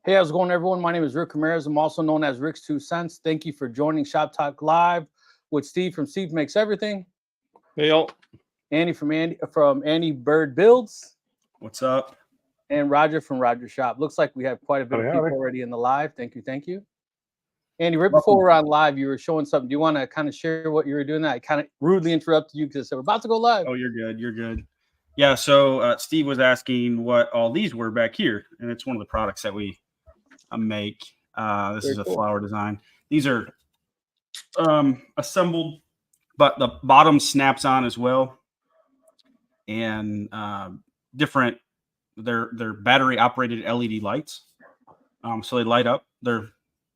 Hey, how's it going, everyone? My name is Rick Ramirez. I'm also known as Rick's 2 Cents. Thank you for joining Shop Talk Live with Steve from Steve Makes Everything. Hey, y'all. Andy from Andy Bird Builds. What's up? And Roger from Roger Shop. Looks like we have quite a bit of people already in the live. Thank you. Andy, right before we're on live, you were showing something. Do you want to kind of share what you were doing? I kind of rudely interrupted you because we're about to go live. Oh, you're good. Yeah, so Steve was asking what all these were back here, and it's one of the products that we make. This is a flower design. These are assembled, but the bottom snaps on as well, and different. They're battery operated LED lights, so they light up. They're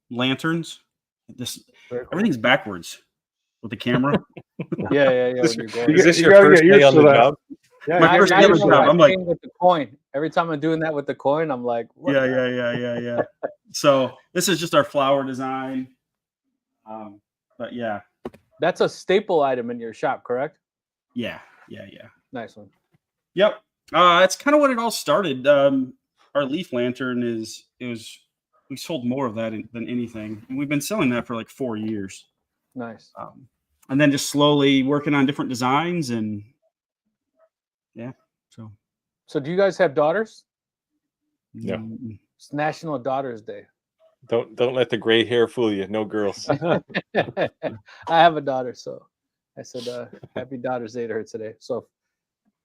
lanterns. Everything's backwards with the camera. Yeah. Is this your first day on the job? Yeah, my first day on the job. I'm like with the coin. Every time I'm doing that with the coin, I'm like, what? Yeah. So this is just our flower design. But yeah, that's a staple item in your shop, correct? Yeah. Nice one. Yep. That's kind of what it all started. Our leaf lantern we sold more of that than anything, and we've been selling that for like 4 years. Nice. And then just slowly working on different designs, and yeah. So do you guys have daughters? No. It's National Daughters Day. Don't let the gray hair fool you. No girls. I have a daughter, so I said Happy Daughter's Day to her today. So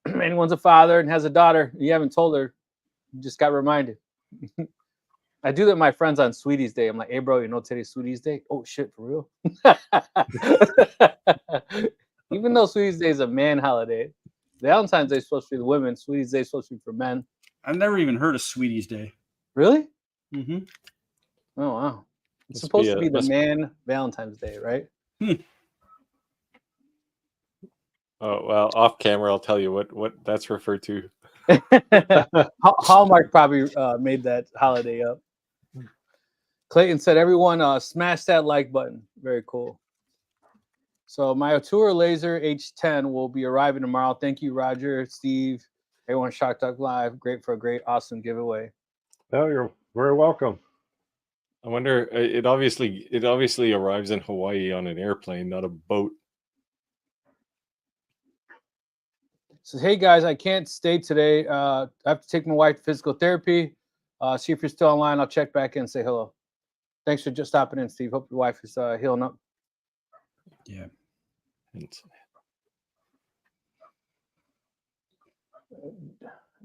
if anyone's a father and has a daughter, you haven't told her, you just got reminded. I do that with my friends on Sweeties Day. I'm like, hey, bro, you know today's Sweeties Day? Oh, shit, for real? Even though Sweeties Day is a man holiday, Valentine's Day is supposed to be the women. Sweeties Day is supposed to be for men. I've never even heard of Sweeties Day. Really? Mm-hmm. Oh, wow. It's supposed to be the man Valentine's Day, right? Oh, well, off camera, I'll tell you what that's referred to. Hallmark probably made that holiday up. Clayton said, everyone smash that like button. Very cool. So my Atura Laser H10 will be arriving tomorrow. Thank you, Roger, Steve, everyone at Shock Talk Live. Great for a great, awesome giveaway. Oh, you're very welcome. I wonder, it obviously arrives in Hawaii on an airplane, not a boat. Says, hey guys, I can't stay today. I have to take my wife to physical therapy. See if you're still online. I'll check back in and say hello. Thanks for just stopping in, Steve. Hope your wife is healing up. Yeah.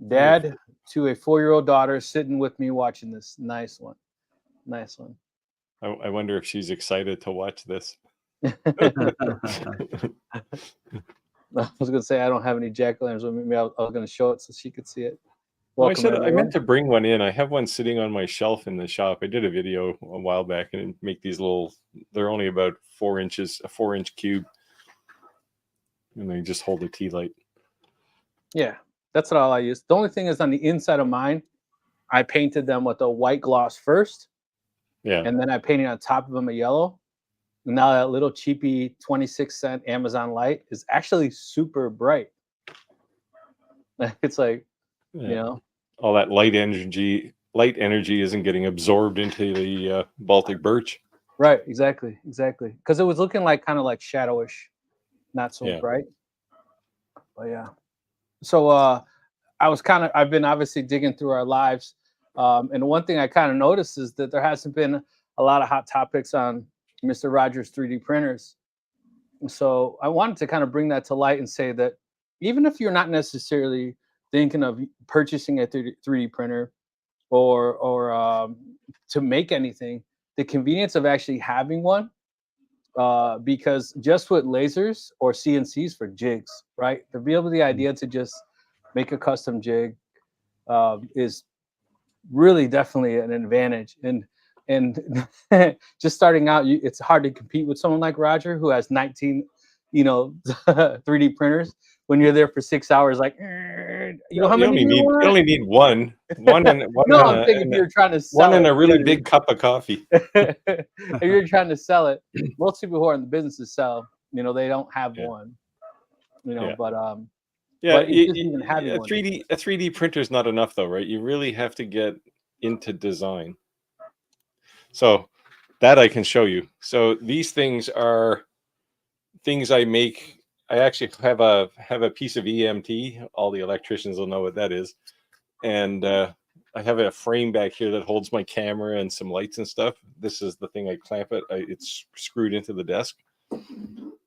Dad to a 4-year-old daughter sitting with me watching this. Nice one. I wonder if she's excited to watch this. I was going to say I don't have any jack-o'-lanterns with me. I was going to show it so she could see it. I meant to bring one in. I have one sitting on my shelf in the shop. I did a video a while back and make these little, they're only about 4 inches, a 4-inch cube. And they just hold a tea light. Yeah, that's all I use. The only thing is on the inside of mine, I painted them with a white gloss first. Yeah. And then I painted on top of them a yellow. And now that little cheapy 26-cent Amazon light is actually super bright. It's like, you know, all that light energy isn't getting absorbed into the Baltic birch. Right, exactly. Because it was looking like kind of like shadowish, not so bright. But yeah. So I've been obviously digging through our lives. And one thing I kind of noticed is that there hasn't been a lot of hot topics on Mr. Rogers 3D printers. So I wanted to kind of bring that to light and say that even if you're not necessarily thinking of purchasing a 3D printer or to make anything, the convenience of actually having one, because just with lasers or CNCs for jigs, right? To be able the idea to just make a custom jig is really definitely an advantage. And just starting out, it's hard to compete with someone like Roger who has 19, 3D printers. When you're there for 6 hours, like, you only need one. I'm thinking if you're trying to sell one and a really big cup of coffee. If you're trying to sell it, most people who are in the business to sell, they don't have one. But a even having 3D printer is not enough though, right? You really have to get into design. So that I can show you. So these things are things I make. I actually have a piece of EMT. All the electricians will know what that is. And I have a frame back here that holds my camera and some lights and stuff. This is the thing I clamp it. It's screwed into the desk.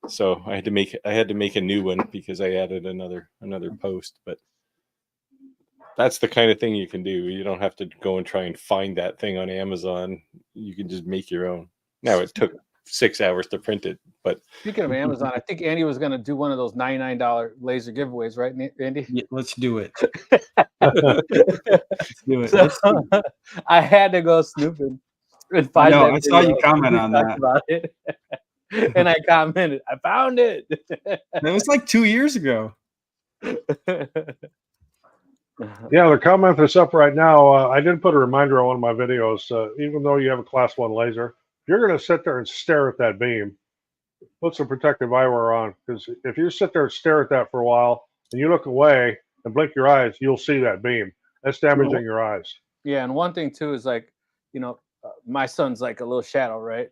So I had to make a new one because I added another post. But that's the kind of thing you can do. You don't have to go and try and find that thing on Amazon. You can just make your own. Now it took 6 hours to print it, but speaking of Amazon, I think Andy was going to do one of those $99 laser giveaways, right, Andy? Yeah, let's do it. Let's do it. So, I had to go snooping and find I that saw you video. comment We on talked that. about it. And I commented, I found it. That was like 2 years ago. Yeah, the comment that's up right now, I did put a reminder on one of my videos. Even though you have a class 1 laser, if you're going to sit there and stare at that beam, put some protective eyewear on, because if you sit there and stare at that for a while and you look away and blink your eyes, you'll see that beam. That's damaging your eyes. Yeah, and one thing too is like, my son's like a little shadow, right?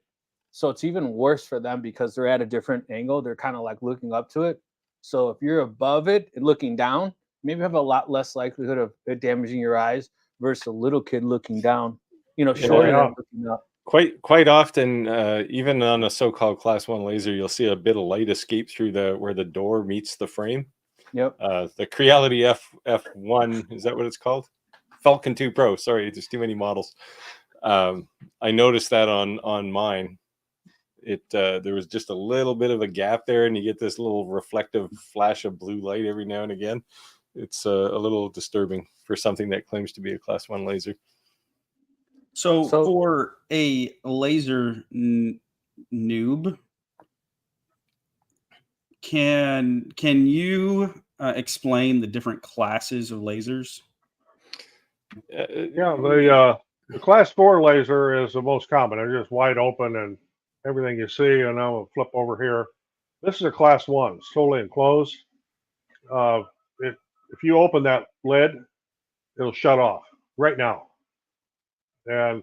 So it's even worse for them because they're at a different angle. They're kind of like looking up to it. So if you're above it and looking down, maybe you have a lot less likelihood of it damaging your eyes versus a little kid looking down, shorter than looking up. Quite often, even on a so-called class 1 laser, you'll see a bit of light escape through where the door meets the frame. Yep. The Creality F1, is that what it's called? Falcon 2 Pro. Sorry, there's too many models. I noticed that on mine. There was just a little bit of a gap there, and you get this little reflective flash of blue light every now and again. It's a little disturbing for something that claims to be a class 1 laser. So for a laser noob, can you explain the different classes of lasers? Yeah, the class 4 laser is the most common. They're just wide open and everything you see. And I'm going to flip over here. This is a class 1. It's totally enclosed. If you open that lid, it'll shut off right now. And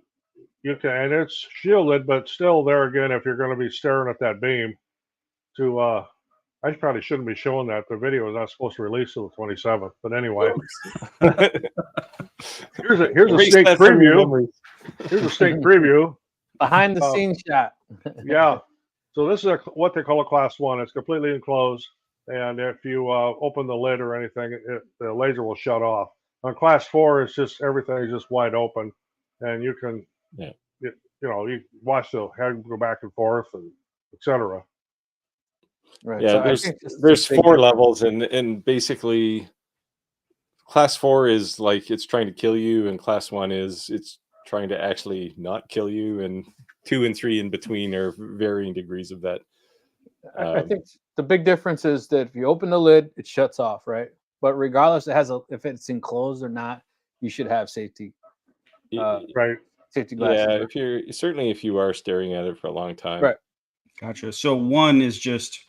and it's shielded, but still there again, if you're going to be staring at that beam I probably shouldn't be showing that. The video is not supposed to release till the 27th. But anyway, here's a sneak preview. Here's a sneak preview. Behind the scenes shot. Yeah. So this is what they call a class 1. It's completely enclosed. And if you open the lid or anything, the laser will shut off. On class 4, it's just everything is just wide open. And you can, you watch the head go back and forth and etc. Right. Yeah, so there's 4 levels, and basically class 4 is like it's trying to kill you, and class 1 is it's trying to actually not kill you, and 2 and 3 in between are varying degrees of that. I think the big difference is that if you open the lid, it shuts off, right? But regardless, if it's enclosed or not, you should have safety. Right. Safety glasses. Yeah, if you are staring at it for a long time. Right. Gotcha. So 1 is just,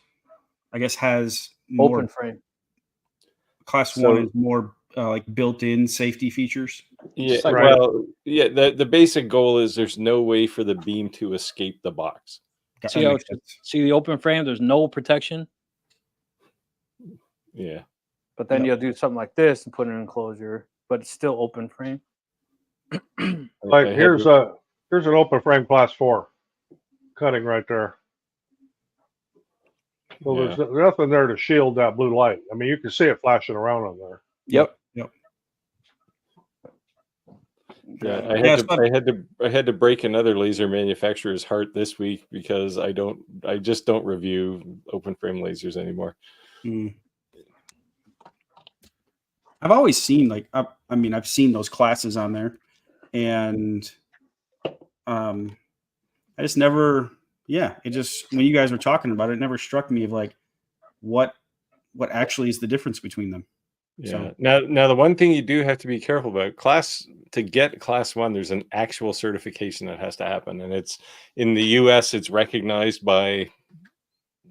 I guess, has more open frame. Class 1 is more like built-in safety features. Yeah. Like, well, yeah. The basic goal is there's no way for the beam to escape the box. See the open frame? There's no protection. Yeah. But then you'll do something like this and put an enclosure, but it's still open frame. Like here's an open frame class 4 cutting right there. So there's nothing there to shield that blue light. I mean, you can see it flashing around on there. Yep. Yeah, I had to break another laser manufacturer's heart this week because I just don't review open frame lasers anymore. I've always seen I've seen those classes on there, and I just never. Yeah, it just, when you guys were talking about it, it never struck me of like what actually is the difference between them. Yeah. So, now the one thing you do have to be careful about, to get class 1, there's an actual certification that has to happen, and it's in the US. It's recognized by,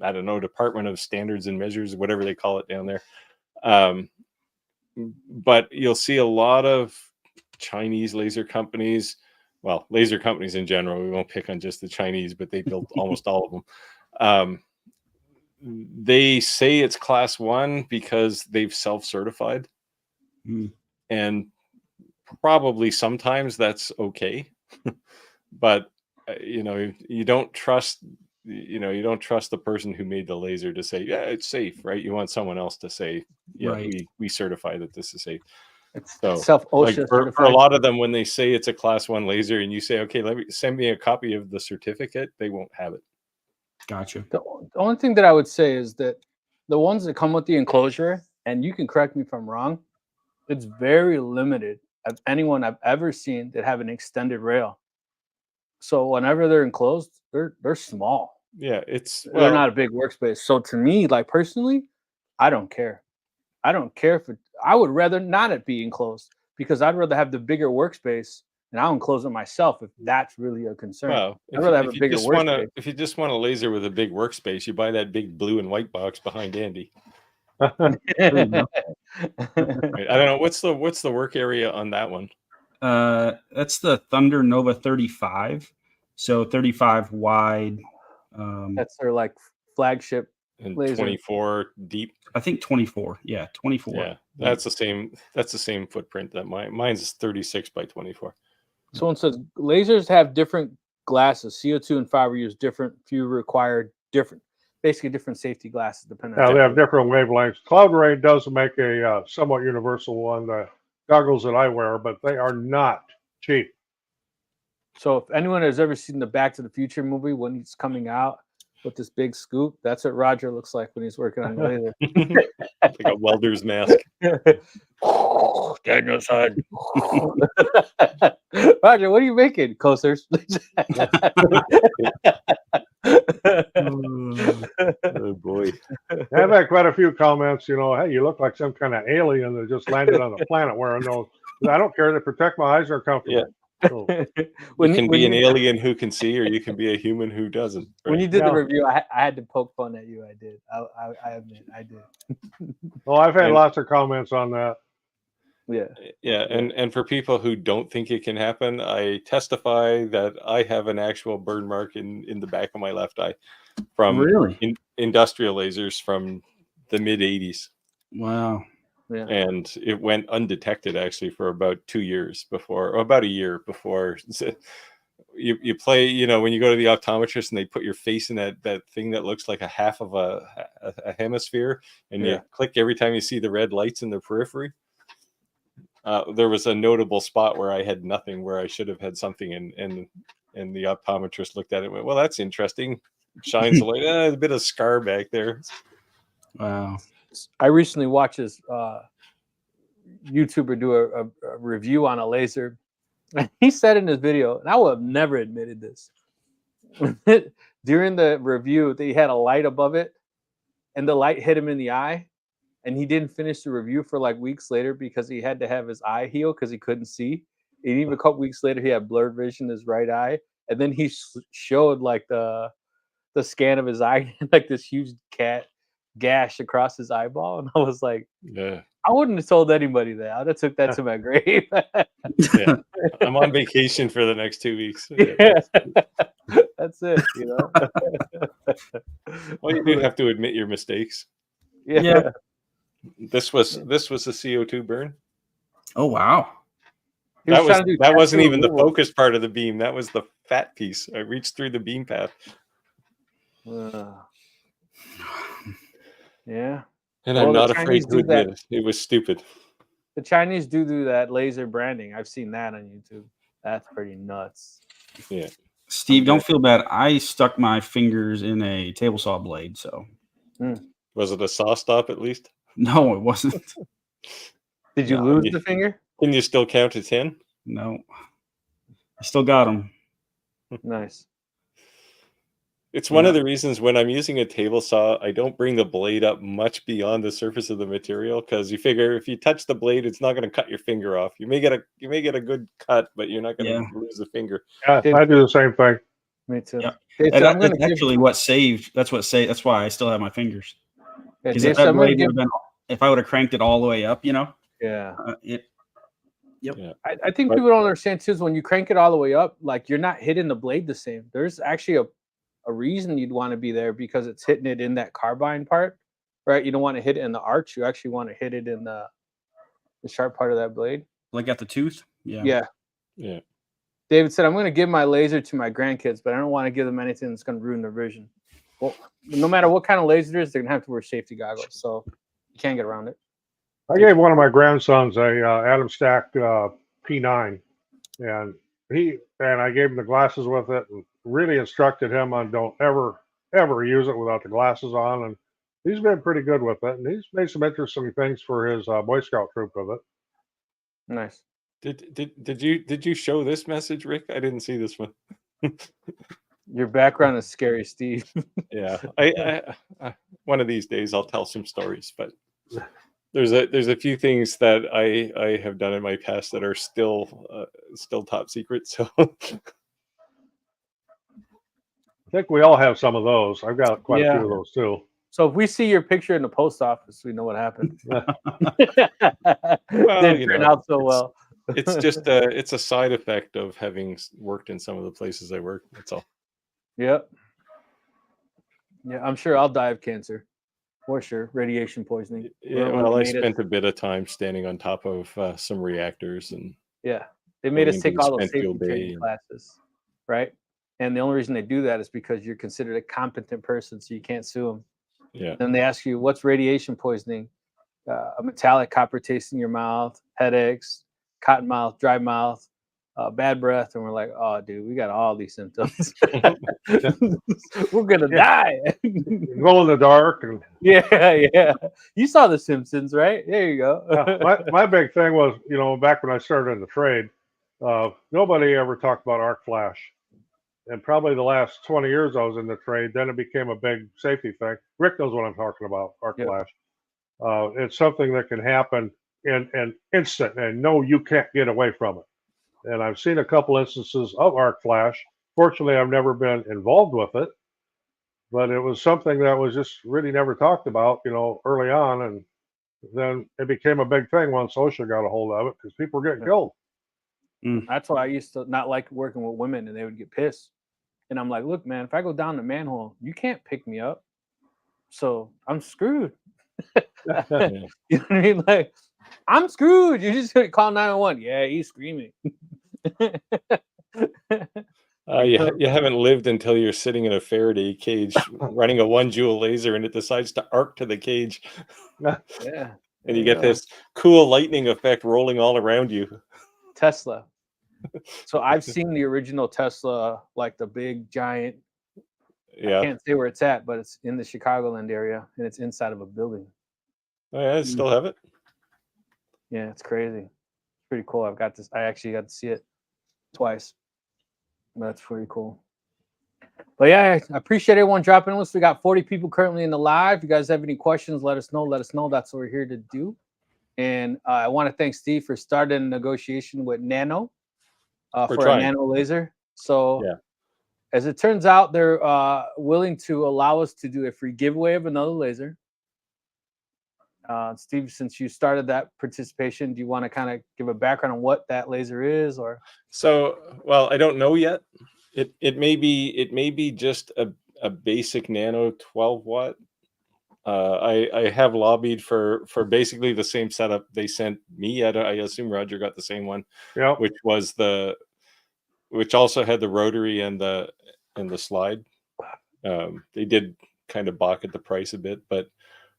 I don't know, Department of Standards and Measures, whatever they call it down there. But you'll see a lot of Chinese laser companies well, laser companies in general, we won't pick on just the Chinese, but they built almost all of them. They say it's class 1 because they've self-certified. And probably sometimes that's okay. But, you don't trust, you don't trust the person who made the laser to say, yeah, it's safe, right? You want someone else to say, yeah, Right. we certify that this is safe. It's So self-OSHA for a certified. lot of them, when they say it's a class 1 laser and you say, okay, send me a copy of the certificate, they won't have it. Gotcha. The only thing that I would say is that the ones that come with the enclosure, and you can correct me if I'm wrong, it's very limited of anyone I've ever seen that have an extended rail. So whenever they're enclosed, they're small. Yeah, They're not a big workspace. So to me, like personally, I don't care. I don't care if I would rather not it be enclosed, because I'd rather have the bigger workspace and I'll enclose it myself if that's really a concern. Well, I'd rather have a bigger workspace. If you just want a laser with a big workspace, you buy that big blue and white box behind Andy. There you go. Right. I don't know what's the work area on that one. That's the Thunder Nova 35. So 35 wide. That's their like flagship and laser. 24 deep. I think 24. Yeah, 24. Yeah, that's the same. That's the same footprint that mine's 36 by 24. Someone says lasers have different glasses. CO2 and fiber use different. Few require different, basically different safety glasses depending. Yeah, they have different wavelengths. Cloud Ray does make a somewhat universal one. The goggles that I wear, but they are not cheap. So if anyone has ever seen the Back to the Future movie when he's coming out with this big scoop, that's what Roger looks like when he's working on the laser. Like a welder's mask. Daniel's son. Roger, what are you making? Coasters. Oh boy. I've had quite a few comments, hey, you look like some kind of alien that just landed on the planet wearing those. I don't care. They protect my eyes. They're comfortable. Yeah. So, You can be an alien who can see, or you can be a human who doesn't. Right? When you did the review, I had to poke fun at you. I did. I admit, I did. Well, I've had lots of comments on that. Yeah, and for people who don't think it can happen, I testify that I have an actual burn mark in the back of my left eye from industrial lasers from the mid 80s. Wow. Yeah. And it went undetected actually for about 2 years before, or about a year before. You play, when you go to the optometrist and they put your face in that thing that looks like a half of a hemisphere, and you click every time you see the red lights in the periphery. There was a notable spot where I had nothing, where I should have had something, and the optometrist looked at it and went, well, that's interesting. Shines the light. A bit of scar back there. Wow. I recently watched this YouTuber do a review on a laser. He said in his video, and I would have never admitted this, during the review, they had a light above it, and the light hit him in the eye, and he didn't finish the review for like weeks later because he had to have his eye heal because he couldn't see. And even a couple weeks later, he had blurred vision in his right eye, and then he showed like the scan of his eye, like this huge gash across his eyeball, and I was like, yeah, I wouldn't have told anybody that. I would have took that to my grave. Yeah. I'm on vacation for the next 2 weeks. Yeah. That's it, Well, you do have to admit your mistakes. Yeah. This was a CO2 burn. Oh wow. That wasn't even the focus part of the beam. That was the fat piece. I reached through the beam path. Yeah. And I'm not afraid to admit it. It was stupid. The Chinese do that laser branding. I've seen that on YouTube. That's pretty nuts. Yeah. Steve, don't feel bad. I stuck my fingers in a table saw blade, so. Was it a saw stop at least? No, it wasn't. Did you lose the finger? Can you still count to 10? No. I still got them. Nice. It's one of the reasons when I'm using a table saw, I don't bring the blade up much beyond the surface of the material, because you figure if you touch the blade, it's not going to cut your finger off. You may get a good cut, but you're not going to lose a finger. Yeah, I do the same thing. Me too. Yeah. Dave, And that's actually what saved. That's why I still have my fingers. Because if I would have cranked it all the way up, Yeah. Yep. Yeah. I think people don't understand too is when you crank it all the way up, like you're not hitting the blade the same. There's actually a reason you'd want to be there because it's hitting it in that carbine part, right? You don't want to hit it in the arch. You actually want to hit it in the sharp part of that blade. Like at the tooth. Yeah. Yeah. Yeah. David said, I'm going to give my laser to my grandkids, but I don't want to give them anything that's going to ruin their vision. Well, no matter what kind of laser it is, they're going to have to wear safety goggles. So you can't get around it. I gave one of my grandsons a Adam Stack P9, and I gave him the glasses with it, and really instructed him on don't ever use it without the glasses on. And he's been pretty good with it, and he's made some interesting things for his Boy Scout troop with it. Nice. Did you show this message, Rick? I didn't see this one. Your background is scary, Steve. Yeah, I one of these days I'll tell some stories, but there's a few things that I have done in my past that are still top secret. So I think we all have some of those. I've got quite a few of those too. So if we see your picture in the post office, we know what happened. Well, didn't turn out so well. It's just it's a side effect of having worked in some of the places I work. That's all. Yep. Yeah, I'm sure I'll die of cancer. For sure. Radiation poisoning. Yeah, well, I spent a bit of time standing on top of some reactors, and yeah, they made us take all those safety training classes, right? And the only reason they do that is because you're considered a competent person, so you can't sue them. Yeah. Then they ask you, what's radiation poisoning? A metallic copper taste in your mouth, headaches, cotton mouth, dry mouth, bad breath, and we're like, oh, dude, we got all these symptoms. We're gonna die. Glow in the dark. And yeah. You saw The Simpsons, right? There you go. My big thing was, back when I started in the trade, nobody ever talked about arc flash. And probably the last 20 years I was in the trade, then it became a big safety thing. Rick knows what I'm talking about, arc flash. It's something that can happen in an instant, and no, you can't get away from it. And I've seen a couple instances of arc flash. Fortunately, I've never been involved with it, but it was something that was just really never talked about, early on. And then it became a big thing once OSHA got a hold of it because people were getting killed. That's why I used to not like working with women, and they would get pissed. And I'm like, look, man, if I go down the manhole, you can't pick me up. So I'm screwed. You know what I mean? Like, I'm screwed. You just call 911. Yeah, he's screaming. You haven't lived until you're sitting in a Faraday cage running a 1-joule laser, and it decides to arc to the cage. Yeah. And you get this cool lightning effect rolling all around you. Tesla. So I've seen the original Tesla, like the big giant. Yeah. I can't say where it's at, but it's in the Chicagoland area, and it's inside of a building. Oh yeah, I still have it. Yeah, it's crazy. It's pretty cool. I actually got to see it twice. That's pretty cool. But yeah, I appreciate everyone dropping in. We got 40 people currently in the live. If you guys have any questions, let us know. That's what we're here to do. And I want to thank Steve for starting a negotiation with Nano for a Nano laser. So as it turns out, they're willing to allow us to do a free giveaway of another laser. Steve, since you started that participation, do you want to kind of give a background on what that laser is? Or well, I don't know yet. It may be just a basic Nano 12 watt. I have lobbied for basically the same setup they sent me. I assume Roger got the same one. Yeah. Which also had the rotary and the slide. They did kind of balk at the price a bit, but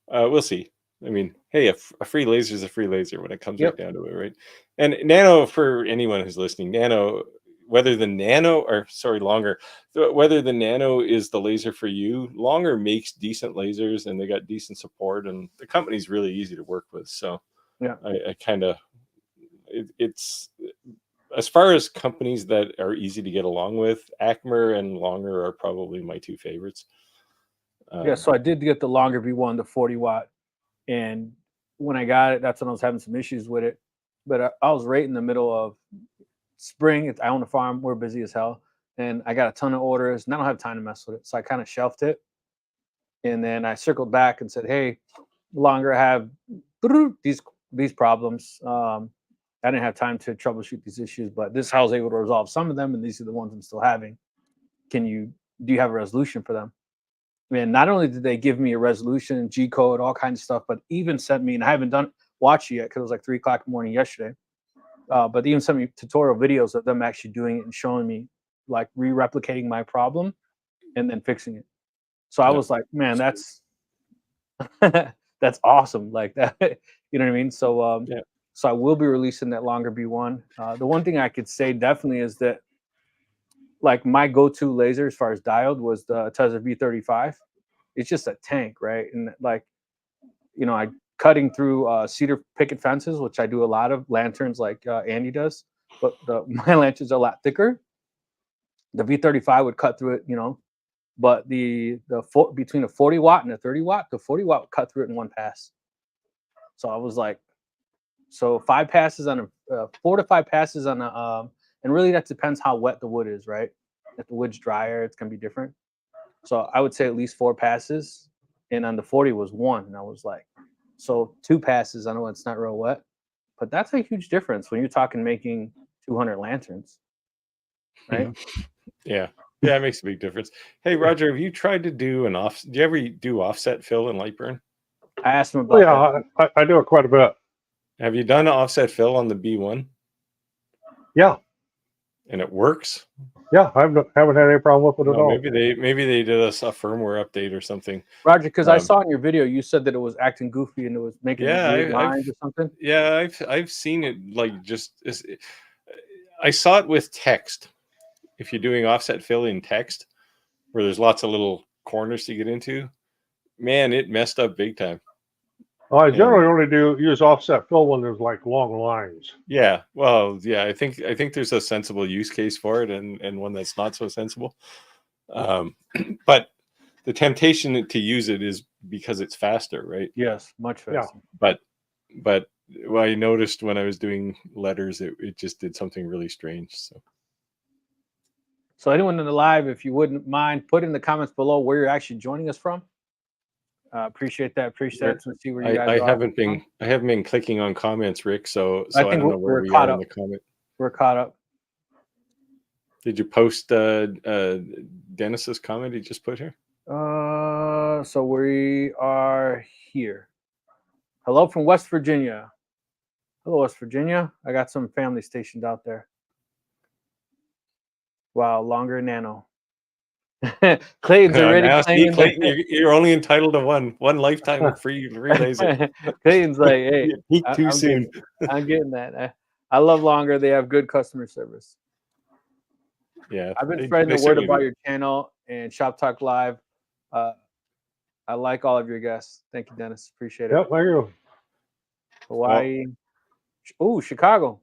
we'll see. I mean, hey, a free laser is a free laser when it comes right down to it, right? And Nano, for anyone who's listening, Nano, whether the Nano is the laser for you, Longer makes decent lasers and they got decent support, and the company's really easy to work with. So I kind of, it's as far as companies that are easy to get along with, Acmer and Longer are probably my two favorites. So I did get the Longer V1, the 40 watt. And when I got it, that's when I was having some issues with it. But I was right in the middle of spring. I own a farm. We're busy as hell. And I got a ton of orders, and I don't have time to mess with it. So I kind of shelved it. And then I circled back and said, hey, Longer, I have these problems. I didn't have time to troubleshoot these issues, but this is how I was able to resolve some of them, and these are the ones I'm still having. Do you have a resolution for them? Man, not only did they give me a resolution, G code, all kinds of stuff, but even sent me, and I haven't watched it yet because it was like 3 o'clock in the morning yesterday. But they even sent me tutorial videos of them actually doing it and showing me like re-replicating my problem and then fixing it. So I was like, man, that's that's awesome. Like that, you know what I mean? So so I will be releasing that longer B1. The one thing I could say definitely is that like my go-to laser as far as diode was the Tesla V35. It's just a tank, right? And like, you know, I cutting through cedar picket fences, which I do a lot of, lanterns like Andy does, but my lanterns are a lot thicker. The V35 would cut through it, you know, but between a 40 watt and a 30 watt, the 40 watt would cut through it in one pass. So I was like, so 5 passes on a 4 to 5 passes on a and really that depends how wet the wood is, right? If the wood's drier, it's gonna be different. So I would say at least 4 passes, and on the 40 was 1, and I was like, so 2 passes. I know it's not real wet, but that's a huge difference when you're talking making 200 lanterns, right? Yeah, it makes a big difference. Hey, Roger, have you tried to do do you ever do offset fill in Lightburn? I asked him about that. I do it quite a bit. Have you done offset fill on the B1? Yeah. And it works? Yeah, I haven't had any problem with it at all. Maybe they did a firmware update or something. Roger, because I saw in your video you said that it was acting goofy and it was making weird lines or something. Yeah, I've seen it like I saw it with text. If you're doing offset fill in text, where there's lots of little corners to get into, man, it messed up big time. Well, I generally only use offset fill when there's like long lines. Yeah, well, yeah, I think there's a sensible use case for it, and one that's not so sensible. But the temptation to use it is because it's faster, right? Yes, much faster. Yeah. But what I noticed when I was doing letters, it just did something really strange. So anyone in the live, if you wouldn't mind, put in the comments below where you're actually joining us from. Appreciate that. Appreciate it. To see where you guys are. I haven't been clicking on comments, Rick. So I don't know where we are in the comment. We're caught up. Did you post Dennis's comment he just put here? So we are here. Hello from West Virginia. Hello, West Virginia. I got some family stationed out there. Wow, longer nano. Clayton's already claiming Clayton, you're only entitled to one lifetime of free laser. Clayton's like, hey, too soon. I'm getting that. I love longer. They have good customer service. Yeah, I've been spreading the word about your channel and Shop Talk Live. I like all of your guests. Thank you, Dennis. Appreciate it. Yep, thank you. Hawaii. Oh, Chicago.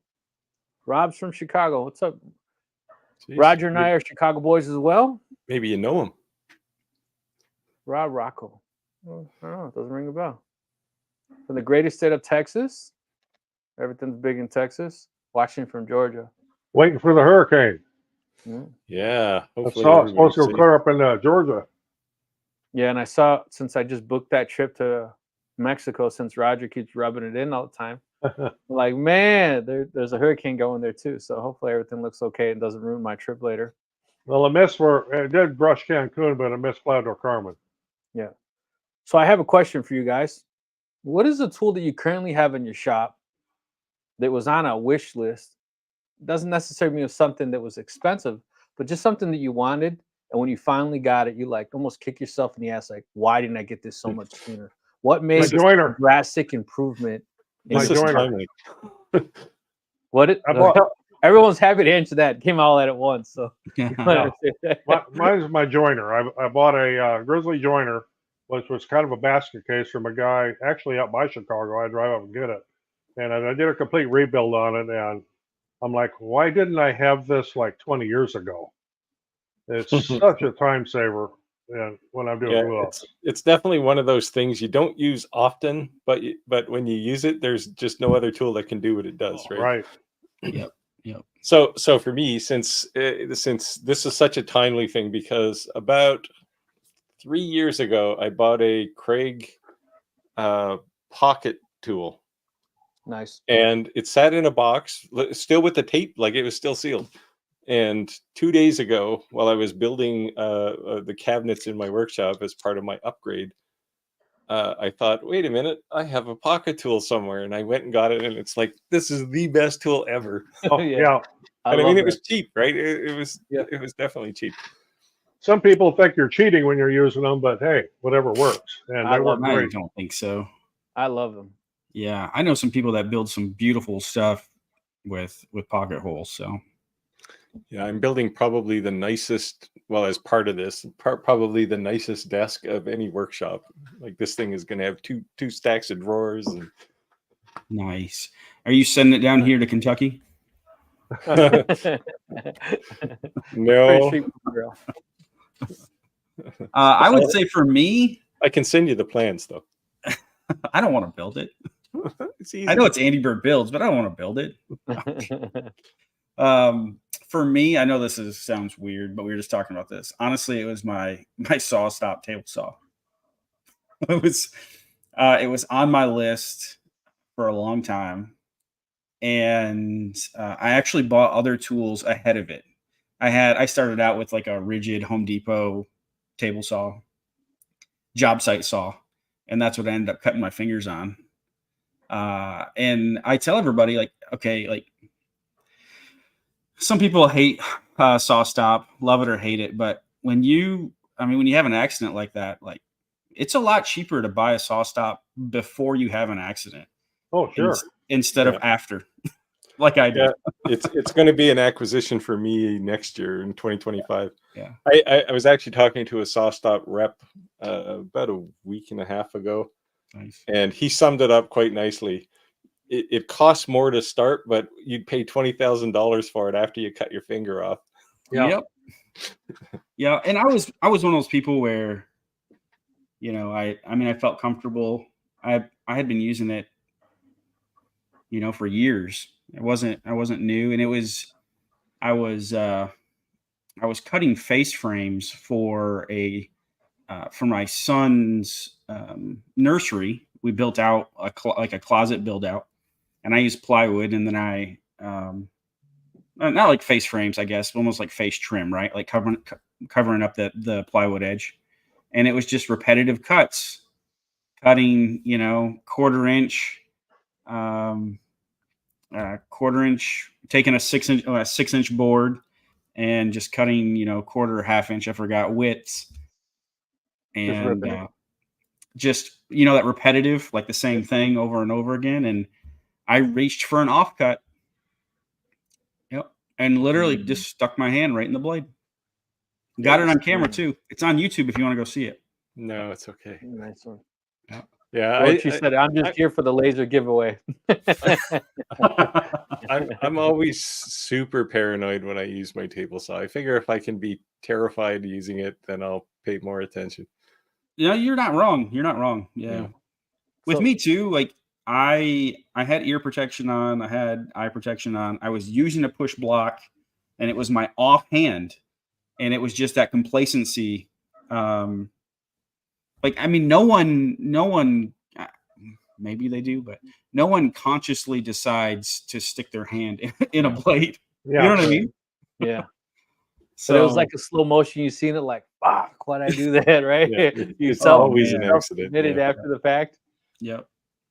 Rob's from Chicago. What's up? Jeez, Roger and I are Chicago boys as well. Maybe you know him. Rob Rocco. I don't know. It doesn't ring a bell. From the greatest state of Texas. Everything's big in Texas. Watching from Georgia. Waiting for the hurricane. Yeah. Hopefully it's supposed to clear up in Georgia. Yeah, and I saw, since I just booked that trip to Mexico, since Roger keeps rubbing it in all the time. Like, man, there's a hurricane going there too. So hopefully everything looks okay and doesn't ruin my trip later. Well, it did brush Cancun, but it missed Playa del Carmen. Yeah. So I have a question for you guys. What is the tool that you currently have in your shop that was on a wish list? It doesn't necessarily mean something that was expensive, but just something that you wanted. And when you finally got it, you like almost kick yourself in the ass. Like, why didn't I get this so much sooner? What made this a drastic improvement? Everyone's happy to answer that. It came all at once. So mine's my joiner. I bought a Grizzly joiner, which was kind of a basket case from a guy actually out by Chicago. I drive up and get it. And I did a complete rebuild on it. And I'm like, why didn't I have this like 20 years ago? It's such a time saver. And when I'm doing glue ups, it's definitely one of those things you don't use often, but when you use it, there's just no other tool that can do what it does, right? Yep. So for me, since this is such a timely thing, because about 3 years ago, I bought a Craig pocket tool, Nice. And it sat in a box, still with the tape, like it was still sealed. And 2 days ago, while I was building the cabinets in my workshop as part of my upgrade, I thought, wait a minute, I have a pocket tool somewhere, and I went and got it, and it's like, this is the best tool ever. Oh, yeah. And I mean, love it was cheap, right? It was definitely cheap. Some people think you're cheating when you're using them, but hey, whatever works. And they work I great. don't think so. I love them. Yeah, I know some people that build some beautiful stuff with pocket holes. So yeah, I'm building probably the nicest. Well, as part of this, probably the nicest desk of any workshop. Like this thing is going to have two stacks of drawers. And... Nice. Are you sending it down here to Kentucky? No. I would say for me, I can send you the plans though. I don't want to build it. It's easy. I know it's Andy Bird Builds, but I don't want to build it. For me, I know this sounds weird, but we were just talking about this. Honestly, it was my saw stop table saw. It was on my list for a long time, and I actually bought other tools ahead of it. I started out with like a rigid Home Depot table saw, job site saw, and that's what I ended up cutting my fingers on. And I tell everybody, like, okay, like some people hate saw stop, love it or hate it, but when you have an accident like that, like it's a lot cheaper to buy a saw stop before you have an accident. Oh, sure. Instead of after, like I did. Yeah, it's going to be an acquisition for me next year in 2025. Yeah. I was actually talking to a saw stop rep about a week and a half ago. Nice. And he summed it up quite nicely. It costs more to start, but you'd pay $20,000 for it after you cut your finger off. Yeah. Yep. Yeah, and I was one of those people where, you know, I felt comfortable. I had been using it, you know, for years. I wasn't new, and I was cutting face frames for my son's nursery. We built out a closet build out, and I used plywood, and then I not like face frames, I guess, almost like face trim, right? Like covering up the plywood edge. And it was just repetitive cuts, cutting, you know, quarter inch, taking a 6-inch board and just cutting, you know, quarter or half inch, I forgot widths. And just, you know, that repetitive, like the same thing over and over again. And I reached for an offcut. Yep. And literally just stuck my hand right in the blade. Got it on camera too. It's on YouTube if you want to go see it. No, it's okay. Nice one. Yeah, Well, she said, I'm just here for the laser giveaway. I'm always super paranoid when I use my table saw. I figure if I can be terrified using it, then I'll pay more attention. Yeah, you're not wrong. You're not wrong. Yeah. With me too, like I had ear protection on, I had eye protection on. I was using a push block, and it was my offhand, and it was just that complacency. Like, I mean, no one, maybe they do, but no one consciously decides to stick their hand in a blade. Yeah. You know what I mean? Yeah. So it was like a slow motion. You seen it like, fuck, why'd I do that? Right? Yeah, You it's always an self accident. did it after the fact. Yep.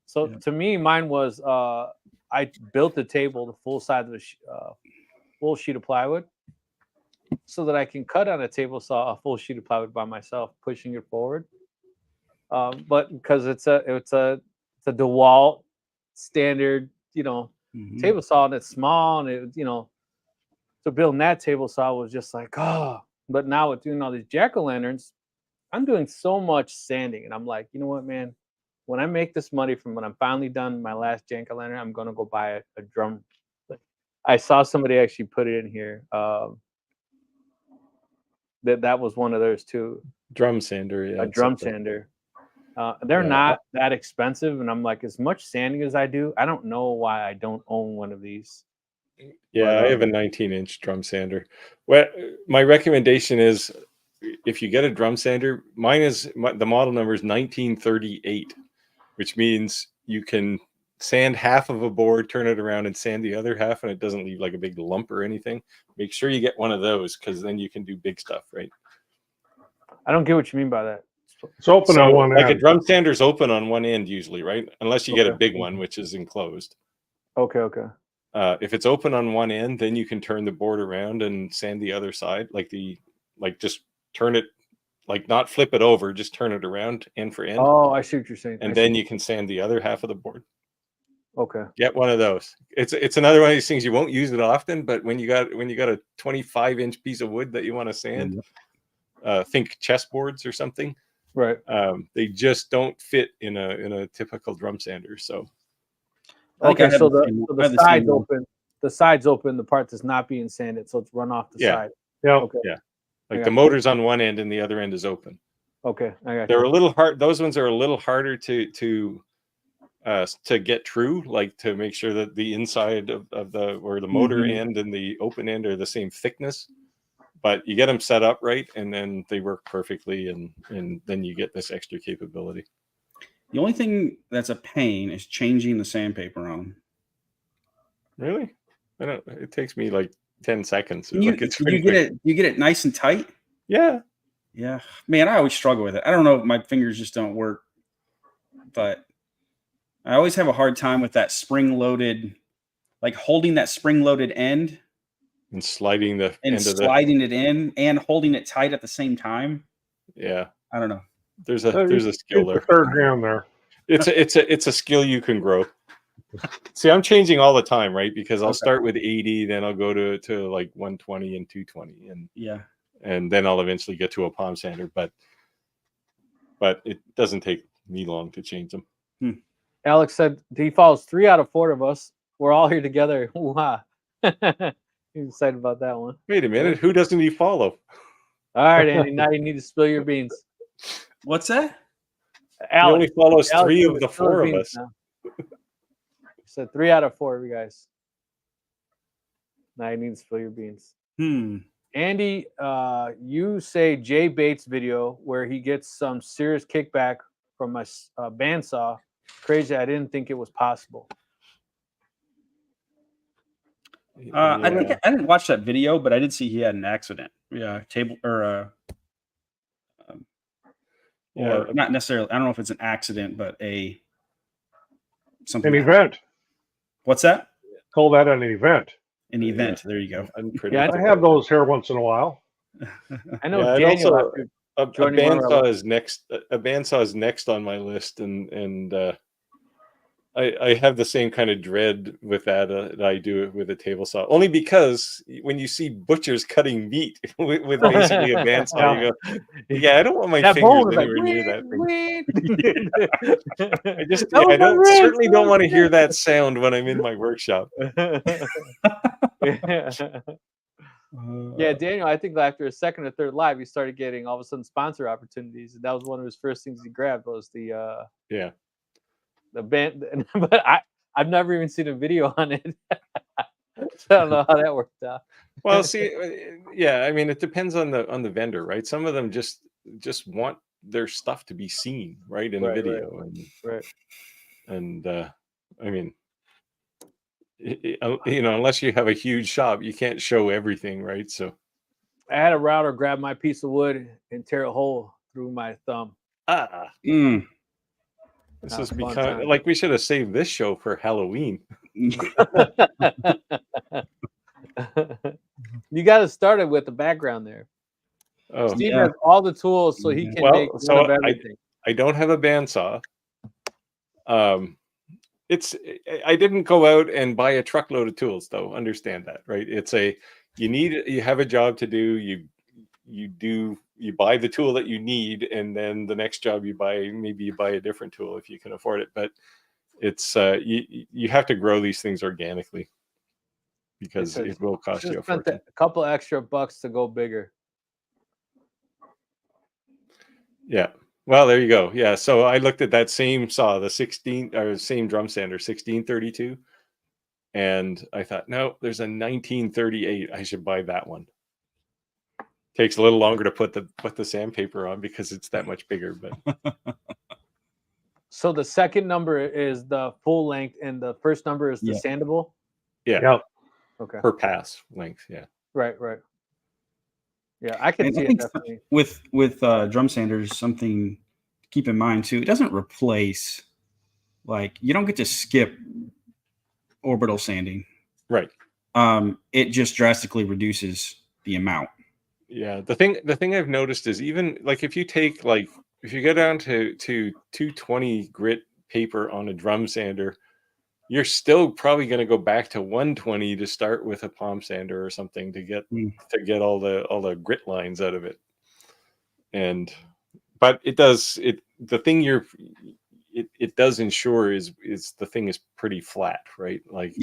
So to me, mine was I built the table, the full size of the full sheet of plywood, so that I can cut on a table saw a full sheet of plywood by myself, pushing it forward. But because it's a DeWalt standard, you know, table saw, and it's small, and it, you know, so building that table saw was just like, oh. But now with doing all these jack-o'-lanterns, I'm doing so much sanding, and I'm like, you know what, man? When I make this money from when I'm finally done my last jack-o'-lantern, I'm gonna go buy a drum. I saw somebody actually put it in here. That was one of theirs too. Drum sander, yeah. A drum sander. They're not that expensive, and I'm like, as much sanding as I do, I don't know why I don't own one of these. Yeah, I have a 19-inch drum sander. Well, my recommendation is, if you get a drum sander, the model number is 1938, which means you can sand half of a board, turn it around and sand the other half, and it doesn't leave like a big lump or anything. Make sure you get one of those, because then you can do big stuff, right? I don't get what you mean by that. It's open on one like end. a drum sander's open on one end usually, right? Unless you get a big one, which is enclosed. Okay, okay. If it's open on one end, then you can turn the board around and sand the other side, just turn it, like not flip it over, just turn it around end for end. Oh, I see what you're saying. And then you can sand the other half of the board. Okay. Get one of those. It's another one of these things, you won't use it often, but when you got a 25-inch piece of wood that you want to sand, think chessboards or something. Right. They just don't fit in a typical drum sander. So okay, so the side's open. The side's open. The part that's not being sanded, so it's run off the side. Yeah. Okay. Yeah. Like the motor's on one end and the other end is open. Okay. I got They're a little hard. Those ones are a little harder to get true, like to make sure that the inside of the motor end and the open end are the same thickness. But you get them set up right, and then they work perfectly, and then you get this extra capability. The only thing that's a pain is changing the sandpaper on them. Really? I don't. It takes me like 10 seconds. You get it nice and tight? Yeah. Yeah. Man, I always struggle with it. I don't know if my fingers just don't work, but I always have a hard time with that spring-loaded, like holding that spring-loaded end. And sliding it in and holding it tight at the same time. Yeah, I don't know. There's a skill there. Third down there. It's a skill you can grow. See, I'm changing all the time, right? Because I'll start with 80, then I'll go to like 120 and 220, and then I'll eventually get to a palm sander. But it doesn't take me long to change them. Alex said he follows 3 out of 4 of us. We're all here together. Wow. He's excited about that one. Wait a minute. Who doesn't he follow? All right, Andy. Now you need to spill your beans. What's that? Alex, he only follows 3 of the 4 of us. So 3 out of 4 of you guys. Now you need to spill your beans. Andy, you say Jay Bates video where he gets some serious kickback from a bandsaw. Crazy. I didn't think it was possible. I didn't watch that video, but I did see he had an accident. Yeah, not necessarily. I don't know if it's an accident, but something. An event. What's that? Call that an event. An event. There you go. Yeah, I have those here once in a while. I know Daniel. A bandsaw is next. A bandsaw is next on my list, and I have the same kind of dread with that I do with a table saw. Only because when you see butchers cutting meat with basically a bandsaw, you go, "Yeah, I don't want my fingers anywhere near that thing." I certainly don't want to hear that sound when I'm in my workshop. Yeah, Daniel, I think after a second or third live, he started getting all of a sudden sponsor opportunities, and that was one of his first things he grabbed was the band. But I've never even seen a video on it. So I don't know how that worked out. Well, see, I mean, it depends on the vendor, right? Some of them just want their stuff to be seen, right, in a video, and I mean, unless you have a huge shop, you can't show everything, right? So I had a router grab my piece of wood and tear a hole through my thumb. This has become like we should have saved this show for Halloween. You got to start it with the background there. Steve has all the tools, so he can make one of everything. I don't have a bandsaw. I didn't go out and buy a truckload of tools, though. Understand that, right? You have a job to do. You buy the tool that you need, and then the next job you buy a different tool if you can afford it. But it's you have to grow these things organically because it will cost you a fortune. A couple extra bucks to go bigger. Yeah. Well, there you go. Yeah. So I looked at that same saw, the same drum sander, 1632, and I thought, no, there's a 1938. I should buy that one. Takes a little longer to put the sandpaper on because it's that much bigger. But So the second number is the full length, and the first number is the sandable. Yeah. Yep. Okay. Per pass length. Yeah. Right. Yeah, I can see it definitely. With drum sanders, something to keep in mind too. It doesn't replace, like, you don't get to skip orbital sanding. Right. It just drastically reduces the amount. Yeah. The thing I've noticed is, even like if you go down to 220 grit paper on a drum sander, you're still probably going to go back to 120 to start with a palm sander or something to get all the grit lines out of it. But it does ensure is the thing is pretty flat, right? Like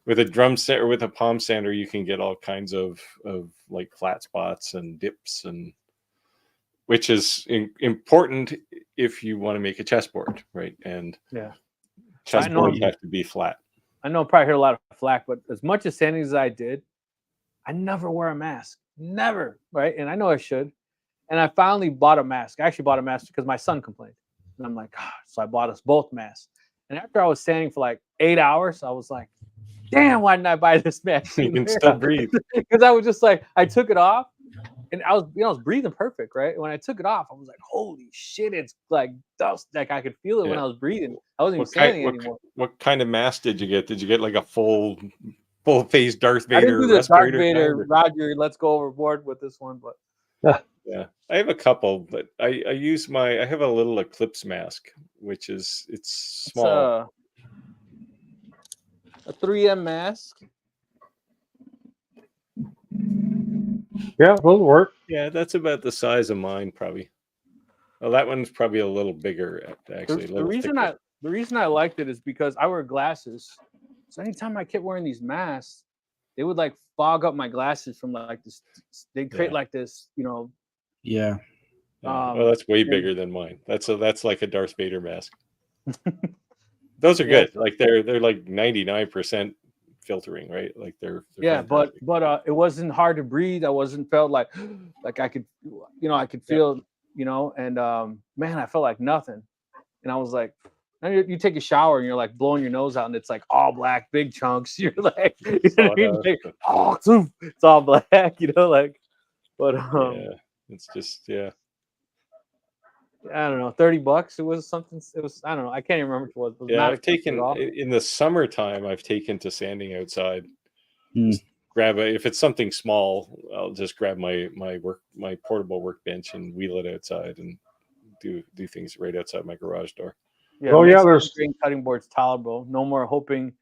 with a drum set or with a palm sander, you can get all kinds of like flat spots and dips, and which is important if you want to make a chessboard, right? And chessboards have to be flat. I know I probably hear a lot of flack, but as much as sanding as I did, I never wear a mask. Never, right? And I know I should. And I finally bought a mask. I actually bought a mask because my son complained. And I'm like, so I bought us both masks. And after I was sanding for like 8 hours, I was like, damn, why didn't I buy this mask? You can still breathe. Because I was just like, I took it off. And I was breathing perfect, right? When I took it off, I was like, "Holy shit! It's like dust. Like I could feel it when I was breathing. I wasn't even standing anymore." What kind of mask did you get? Did you get like a full face Darth Vader? I didn't do the Darth Vader, Roger. Let's go overboard with this one, but yeah, I have a couple, but I have a little Eclipse mask, which is it's small. A 3M mask. Yeah, those work. Yeah, that's about the size of mine, probably. Well, that one's probably a little bigger, actually. The reason I liked it is because I wear glasses, so anytime I kept wearing these masks, they would like fog up my glasses from like this. They create like this, Yeah. Well, that's way bigger than mine. That's like a Darth Vader mask. Those are good. Like they're like 99% filtering, right? Like they're but it wasn't hard to breathe. I wasn't felt like I could I could feel and man, I felt like nothing. And I was like, you take a shower and you're like blowing your nose out and it's like all black, big chunks. You're like, it's all black, but it's just I don't know, $30. It was something. It was, I don't know. I can't even remember what it was. I've taken in the summertime. I've taken to sanding outside. Just if it's something small, I'll just grab my portable workbench and wheel it outside and do things right outside my garage door. Yeah. There's green cutting boards tolerable. No more hoping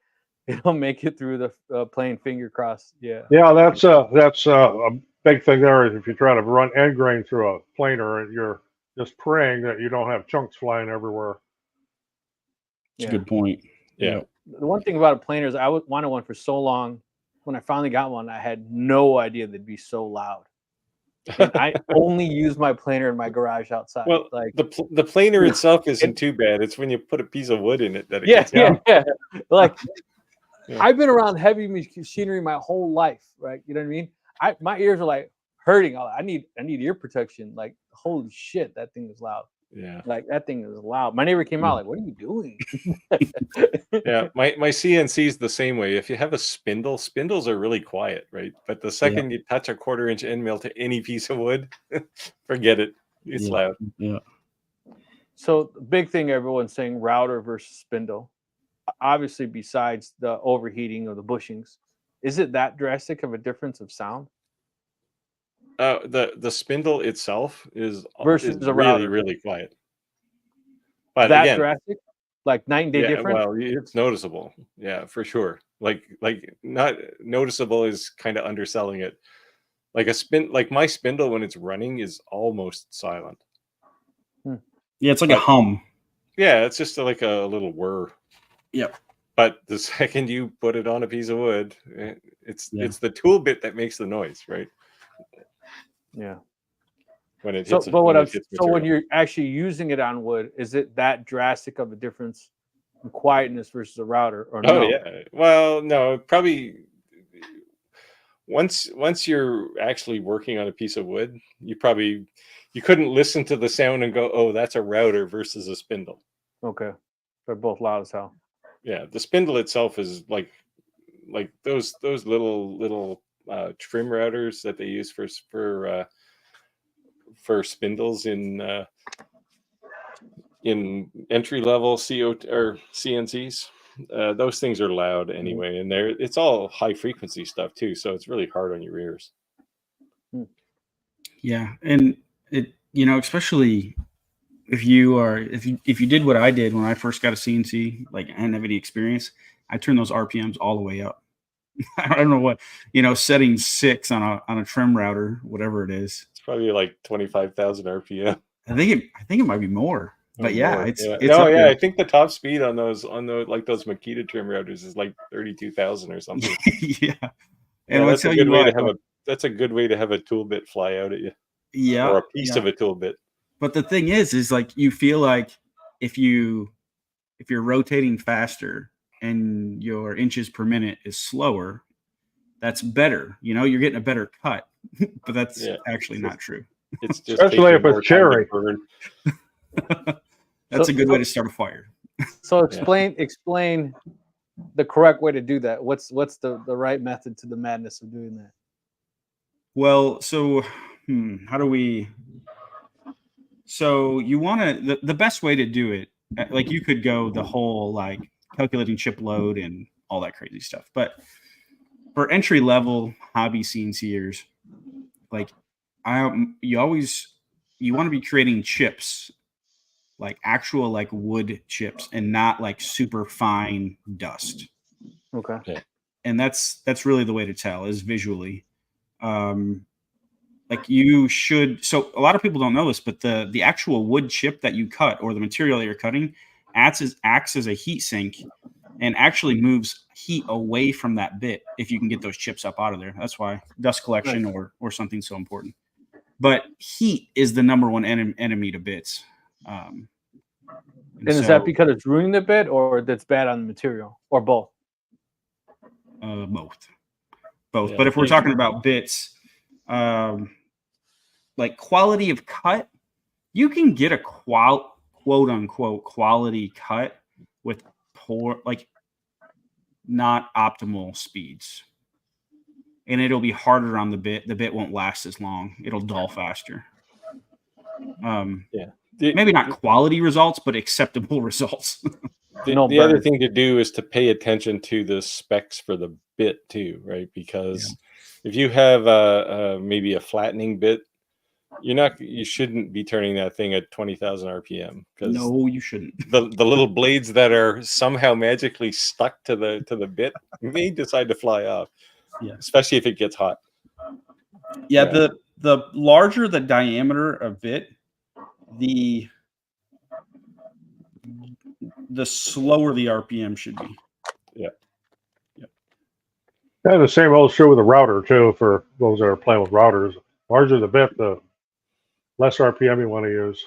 it'll make it through the plain finger cross. Yeah. Yeah, that's a big thing there. Is if you try to run end grain through a planer, and you're just praying that you don't have chunks flying everywhere. That's a good point. Yeah. The one thing about a planer is I wanted one for so long. When I finally got one, I had no idea they'd be so loud. And I only use my planer in my garage outside. Well, like the planer itself isn't too bad. It's when you put a piece of wood in it that it gets loud. Yeah. Like I've been around heavy machinery my whole life, right? You know what I mean? My ears are like hurting. I need ear protection. Like, holy shit, that thing is loud. Yeah, like that thing is loud. My neighbor came out like, "What are you doing?" Yeah, my CNC is the same way. If you have a spindle, spindles are really quiet, right? But the second you touch a 1/4-inch end mill to any piece of wood, forget it. It's loud. Yeah. So the big thing everyone's saying, router versus spindle. Obviously, besides the overheating of the bushings, is it that drastic of a difference of sound? The spindle itself is versus the router, really quiet. But that again, drastic, like night and day difference. Well, it's noticeable. Yeah, for sure. Like not noticeable is kind of underselling it. Like my spindle when it's running is almost silent. Yeah, it's like a hum. Yeah, it's just like a little whir. Yep. But the second you put it on a piece of wood, it's the tool bit that makes the noise, right? Yeah. When it hits, when you're actually using it on wood, is it that drastic of a difference in quietness versus a router? Or no? Yeah. Well, no, probably once you're actually working on a piece of wood, you couldn't listen to the sound and go, "Oh, that's a router versus a spindle." Okay. They're both loud as hell. Yeah, the spindle itself is like those little trim routers that they use for spindles in entry level CO or CNCs. Those things are loud anyway, and it's all high frequency stuff too, so it's really hard on your ears. Yeah, and it, especially if you did what I did when I first got a CNC, like I didn't have any experience, I turned those RPMs all the way up. I don't know what, setting 6 on a trim router, whatever it is. It's probably like 25,000 RPM. I think it might be more. But more. It's I think the top speed on those Makita trim routers is like 32,000 or something. Yeah. And that's a good way to have that's a good way to have a tool bit fly out at you. Yeah. Or a piece of a tool bit. But the thing is like you feel like if you're rotating faster and your inches per minute is slower, that's better. You're getting a better cut. But that's actually not true. It's just especially if it's cherry. That's a good way to start a fire. So explain the correct way to do that. What's the right method to the madness of doing that? Well, so how do we? So you want to the best way to do it, like you could go the whole like calculating chip load and all that crazy stuff, but for entry level hobby CNCers, like you want to be creating chips, like actual like wood chips, and not like super fine dust. Okay. And that's really the way to tell is visually. Like you should. So a lot of people don't know this, but the actual wood chip that you cut or the material that you're cutting acts as a heat sink and actually moves heat away from that bit if you can get those chips up out of there. That's why dust collection or something's so important. But heat is the number one enemy to bits. And is that because it's ruining the bit, or that's bad on the material, or both? Both. Yeah, but if we're talking about bits, like quality of cut, you can get a quote unquote quality cut with poor, like not optimal speeds. And it'll be harder on the bit. The bit won't last as long. It'll dull faster. Maybe not quality results, but acceptable results. The other thing to do is to pay attention to the specs for the bit too, right? Because if you have maybe a flattening bit, you shouldn't be turning that thing at 20,000 RPM. No, you shouldn't. The little blades that are somehow magically stuck to the bit may decide to fly off. Yeah, especially if it gets hot. Yeah, the larger the diameter of bit, the slower the RPM should be. Yeah. Yeah, the same old true with a router too. For those that are playing with routers, larger the bit, the less RPM you want to use.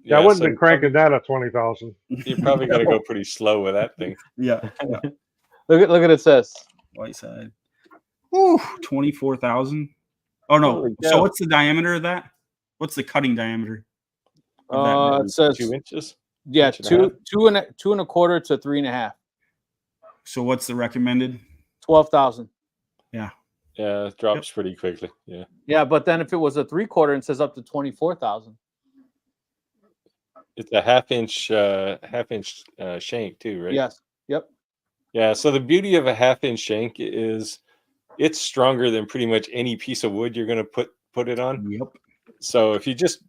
Yeah, I wouldn't be cranking that at 20,000. You probably got to go pretty slow with that thing. Yeah. Look at it says. White side. Ooh, 24,000. Oh no. So what's the diameter of that? What's the cutting diameter? It says 2 inches. Yeah, two and a quarter to 3.5. So what's the recommended? 12,000. Yeah. Yeah, it drops pretty quickly. Yeah. Yeah, but then if it was a 3/4, it says up to 24,000. It's a half inch shank too, right? Yes. Yep. Yeah. So the beauty of a half inch shank is it's stronger than pretty much any piece of wood you're going to put it on. Yep. So if you just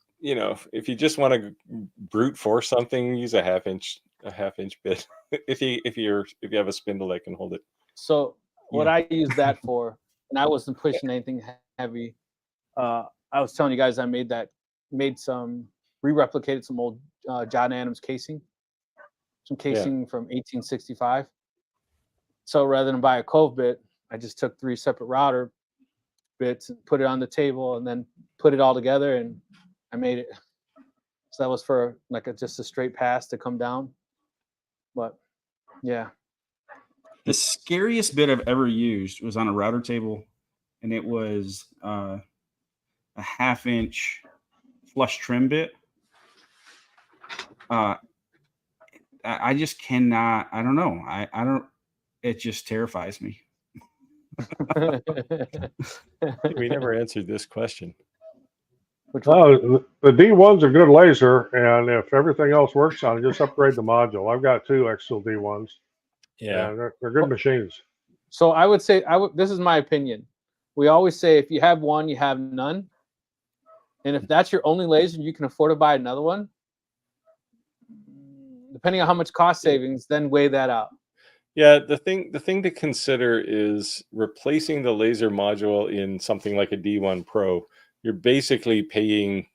want to brute force something, use a half inch bit. if you have a spindle that can hold it. So what I use that for, and I wasn't pushing anything heavy. I was telling you guys I replicated some old John Adams casing, from 1865. So rather than buy a Cove bit, I just took 3 separate router bits and put it on the table, and then put it all together, and I made it. So that was for like just a straight pass to come down. But yeah. The scariest bit I've ever used was on a router table, and it was a 1/2 inch flush trim bit. I just cannot. I don't know. I don't. It just terrifies me. We never answered this question. The D1's a good laser, and if everything else works on it, just upgrade the module. I've got 2 Easel D1s. Yeah, and they're good machines. So I would say this is my opinion. We always say if you have one, you have none. And if that's your only laser and you can afford to buy another one, depending on how much cost savings, then weigh that out. Yeah, the thing to consider is replacing the laser module in something like a D1 Pro. You're basically paying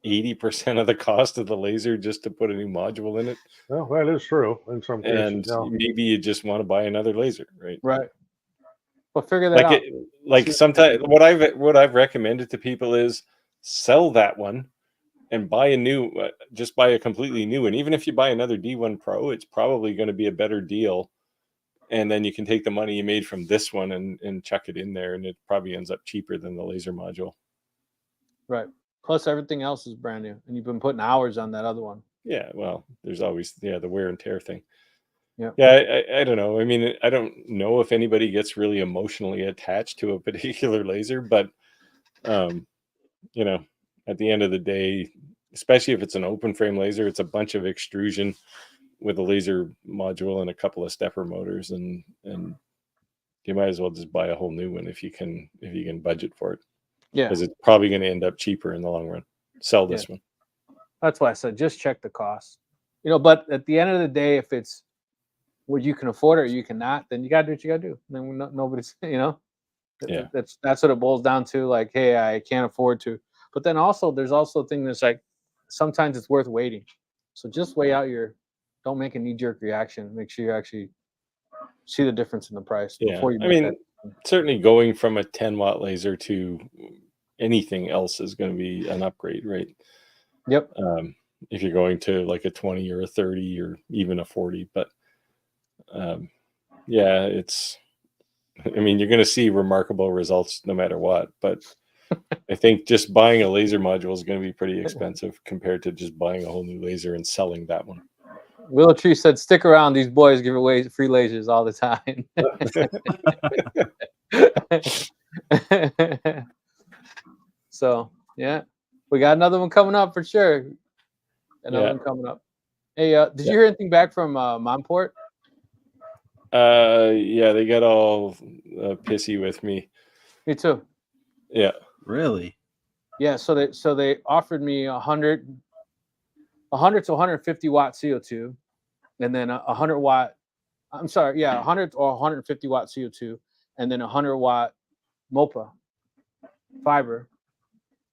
80% of the cost of the laser just to put a new module in it. Well, that is true in some cases. And maybe you just want to buy another laser, right? Right. Well, figure that out. Like sometimes what I've recommended to people is sell that one and buy a new, just buy a completely new one. Even if you buy another D1 Pro, it's probably going to be a better deal. And then you can take the money you made from this one and chuck it in there, and it probably ends up cheaper than the laser module. Right. Plus everything else is brand new, and you've been putting hours on that other one. Yeah, well, there's always the wear and tear thing. Yeah, I don't know. I mean, I don't know if anybody gets really emotionally attached to a particular laser, but you know, at the end of the day, especially if it's an open frame laser, it's a bunch of extrusion with a laser module and a couple of stepper motors, and you might as well just buy a whole new one if you can budget for it. Yeah, because it's probably going to end up cheaper in the long run. Sell this one. That's why I said just check the cost. You know, but at the end of the day, if it's what you can afford or you cannot, then you got to do what you got to do. Then nobody's, you know, that's what it boils down to. Like, hey, I can't afford to. But then also, there's also a thing that's like, sometimes it's worth waiting. So just weigh out don't make a knee-jerk reaction. Make sure you actually see the difference in the price before you make that. Certainly going from a 10-watt laser to anything else is going to be an upgrade, right? Yep. If you're going to like a 20 or a 30 or even a 40, but you're going to see remarkable results no matter what. But I think just buying a laser module is going to be pretty expensive compared to just buying a whole new laser and selling that one. Willow Tree said, stick around. These boys give away free lasers all the time. So, yeah. We got another one coming up for sure. Another one coming up. Hey, did you hear anything back from Momport? Yeah, they got all pissy with me. Me too. Yeah. Really? Yeah, so they offered me 100 to 150 watt CO2, and then 100 watt. I'm sorry, 100 or 150 watt CO2, and then 100 watt MOPA fiber.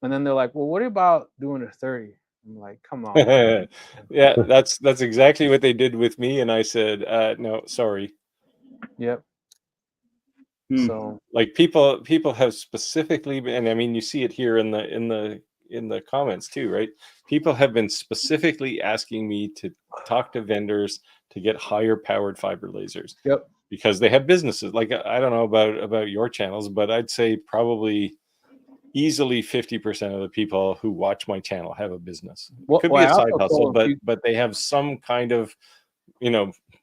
And then they're like, "Well, what about doing a 30?" I'm like, "Come on." Yeah, that's exactly what they did with me, and I said, "No, sorry." Yep. So, like people have specifically, and I mean, you see it here in the comments too, right? People have been specifically asking me to talk to vendors to get higher powered fiber lasers. Yep. Because they have businesses. Like, I don't know about your channels, but I'd say probably easily 50% of the people who watch my channel have a business. It could be a side hustle, but they have some kind of,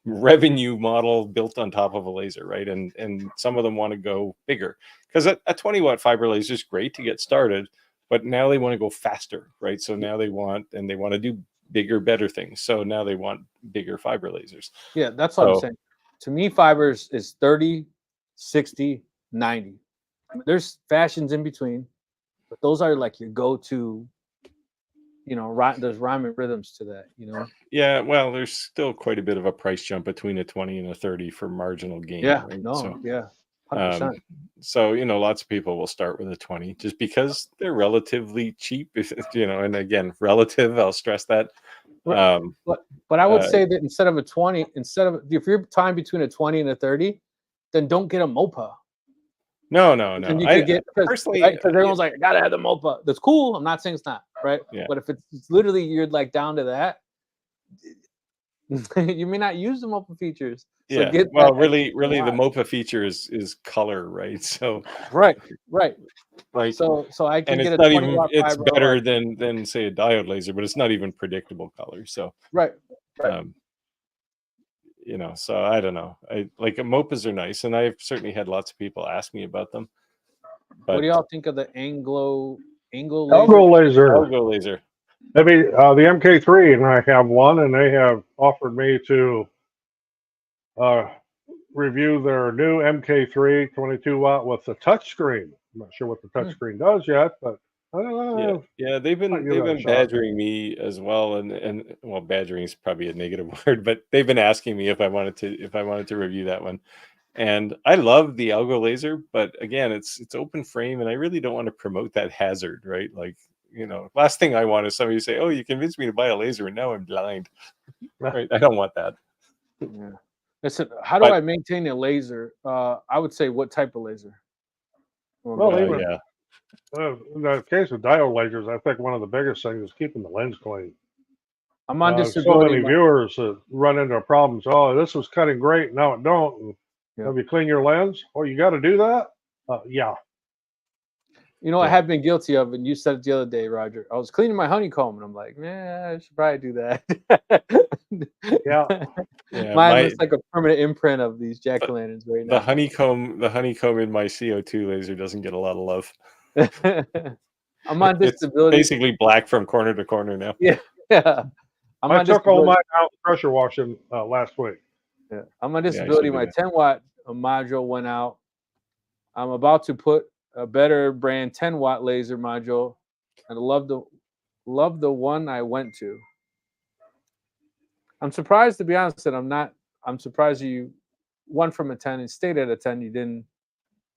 revenue model built on top of a laser, right? And some of them want to go bigger, because a 20-watt fiber laser is great to get started, but now they want to go faster, right? So now they want to do bigger, better things. So now they want bigger fiber lasers. Yeah, that's what I'm saying. To me, fibers is 30, 60, 90. There's fashions in between, but those are like your go-to. There's rhyme and rhythms to that, Yeah, well, there's still quite a bit of a price jump between a 20 and a 30 for marginal gain. Yeah, right? no, So, yeah, 100%. So lots of people will start with a 20 just because they're relatively cheap. And again, relative. I'll stress that. But I would say that instead of a 20, if you're time between a 20 and a 30, then don't get a MOPA. No. And you could get personally, because everyone's like, I gotta have the MOPA. That's cool. I'm not saying it's not, right? Yeah. But if it's literally you're like down to that, you may not use the MOPA features. So really, the MOPA feature is color, right? So right. Like, so I can get it's a not 20 even. watt It's fiber better than say a diode laser, but it's not even predictable color. So right. you know, so I don't know. I like MOPAs are nice, and I've certainly had lots of people ask me about them. But what do y'all think of the Angle Algo laser. Algo laser. Maybe the MK3, and I have one, and they have offered me to review their new MK3 22 watt with the touchscreen. I'm not sure what the touchscreen does yet, but yeah, they've been badgering me as well, and well, badgering is probably a negative word, but they've been asking me if I wanted to review that one. And I love the Algo laser, but again, it's open frame, and I really don't want to promote that hazard, right? Like, you know, last thing I want is somebody to say, "Oh, you convinced me to buy a laser, and now I'm blind." Right? I don't want that. Yeah. Listen, how do I maintain a laser? I would say, what type of laser? Well, even in the case of diode lasers, I think one of the biggest things is keeping the lens clean. I'm on disability. So many viewers run into problems. Oh, this was cutting great, now it don't. Have you clean your lens? Oh, you got to do that? Yeah. You know, I have been guilty of, and you said it the other day, Roger. I was cleaning my honeycomb, and I'm like, man, I should probably do that. Mine looks like a permanent imprint of these jack-o'-lanterns right now. The honeycomb in my CO2 laser doesn't get a lot of love. I'm on disability. It's basically black from corner to corner now. Yeah. I took all mine out pressure washing last week. Yeah, I'm on disability. My 10-watt module went out. I'm about to put a better brand 10-watt laser module, and I love the one I went to. I'm surprised, to be honest, that I'm surprised you won from a 10 and stayed at a 10. You didn't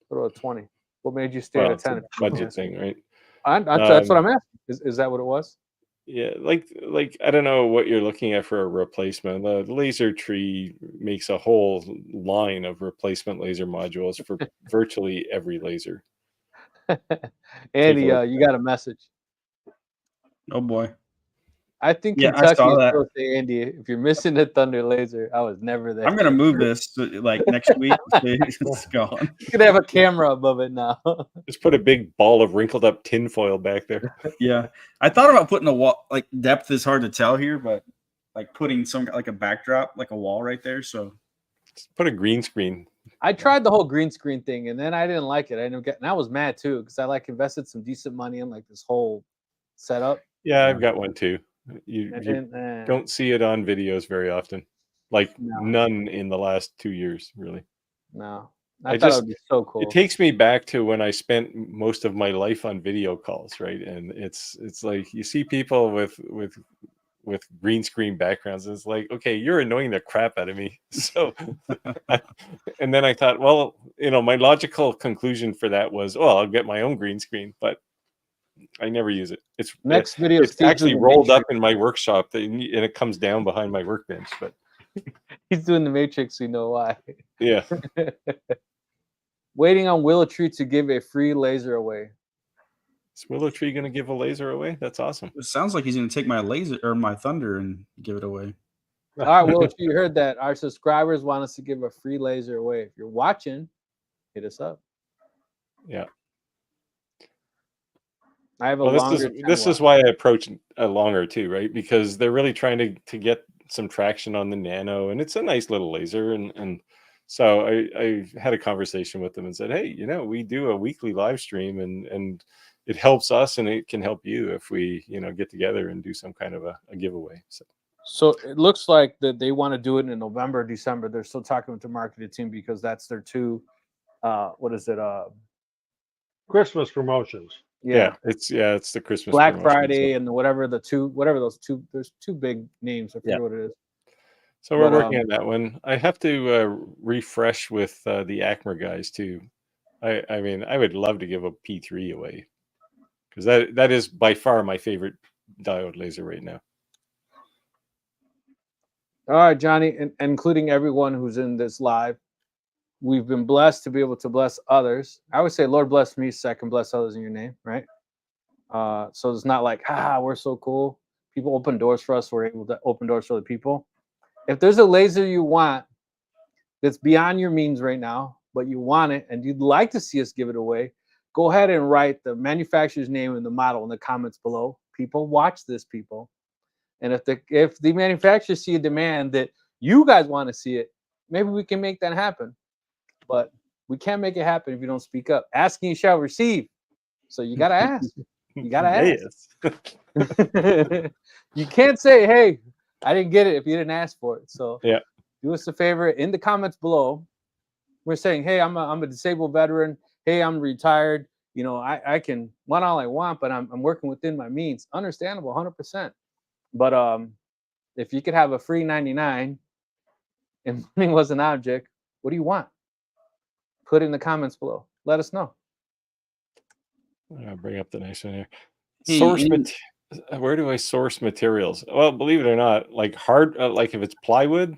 go to a 20. What made you stay at a 10? It's a budget thing, right? That's what I'm asking. Is that what it was? Yeah, like I don't know what you're looking at for a replacement. The laser tree makes a whole line of replacement laser modules for virtually every laser. Andy, you got a message. Oh boy. I think Kentucky is supposed to say, Andy, if you're missing the Thunder laser, I was never there. I'm gonna move this like next week. It's gone. You could have a camera above it now. Just put a big ball of wrinkled up tinfoil back there. Yeah, I thought about putting a wall. Like, depth is hard to tell here, but like putting some like a backdrop, like a wall right there. So just put a green screen. I tried the whole green screen thing, and then I didn't like it. And I was mad too, because I invested some decent money in like this whole setup. Yeah, I've got one too. You don't see it on videos very often, like none in the last 2 years, really. No, I thought it would be so cool. It takes me back to when I spent most of my life on video calls, right? And it's like you see people with green screen backgrounds. And it's like, okay, you're annoying the crap out of me. So, and then I thought, well, you know, my logical conclusion for that was, well, I'll get my own green screen, but I never use it. It's actually rolled up in my workshop, and it comes down behind my workbench. But he's doing the Matrix. We know why. Yeah. Waiting on Willow Tree to give a free laser away. Is Willow Tree going to give a laser away? That's awesome. It sounds like he's going to take my laser or my Thunder and give it away. All right, Willow Tree, you heard that. Our subscribers want us to give a free laser away. If you're watching, hit us up. Yeah. I have a this is why I approach a longer too, right? Because they're really trying to get some traction on the Nano, and it's a nice little laser. And so I had a conversation with them and said, hey, you know, we do a weekly live stream, and it helps us, and it can help you if we, you know, get together and do some kind of a giveaway. So it looks like that they want to do it in November, December. They're still talking with the marketing team because that's their two, Christmas promotions. Yeah, it's the Christmas Black Friday and there's two big names. I forget what it is. So we're working on that one. I have to refresh with the Acmer guys too. I mean, I would love to give a P3 away, because that is by far my favorite diode laser right now. All right, Johnny, including everyone who's in this live, we've been blessed to be able to bless others. I would say, Lord bless me so I can bless others in your name, right? So it's not like, we're so cool. People open doors for us. We're able to open doors for other people. If there's a laser you want that's beyond your means right now, but you want it and you'd like to see us give it away, go ahead and write the manufacturer's name and the model in the comments below. People, watch this, people. And if the manufacturers see a demand that you guys want to see it, maybe we can make that happen. But we can't make it happen if you don't speak up. Asking you shall receive. So you gotta ask. You gotta ask. Yes. You can't say, "Hey, I didn't get it" if you didn't ask for it. So Yeah. do us a favor in the comments below. We're saying, "Hey, I'm a disabled veteran. Hey, I'm retired. You know, I can want all I want, but I'm working within my means." Understandable, 100%. But if you could have a free 99 and money was an object, what do you want? Put it in the comments below. Let us know. I'll bring up the next one here. Hey, Where do I source materials? Well, believe it or not, like like if it's plywood,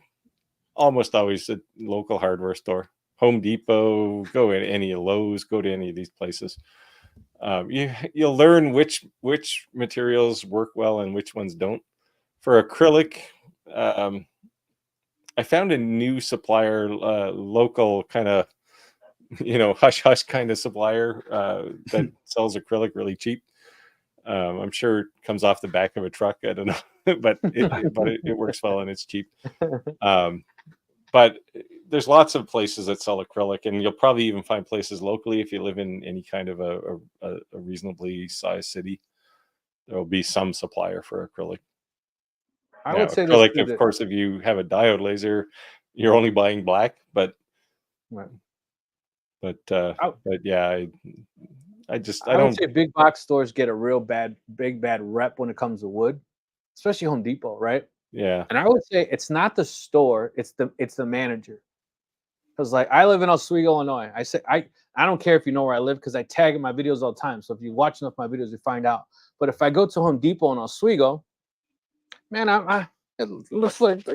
almost always a local hardware store. Home Depot, go in any Lowe's, go to any of these places. You'll learn which materials work well and which ones don't. For acrylic, I found a new supplier, local kind of, hush hush kind of supplier that sells acrylic really cheap. I'm sure it comes off the back of a truck. I don't know, but it works well and it's cheap. But there's lots of places that sell acrylic, and you'll probably even find places locally if you live in any kind of a reasonably sized city. There will be some supplier for acrylic. I Now, would say this acrylic, too, of that- course, if you have a diode laser, you're only buying black. But Right. yeah, I would don't. say big box stores get a real big bad rep when it comes to wood, especially Home Depot, right? Yeah. And I would say it's not the store, it's the manager. Because like I live in Oswego, Illinois. I don't care if you know where I live because I tag in my videos all the time. So if you watch enough of my videos, you find out. But if I go to Home Depot in Oswego, man, it looks like,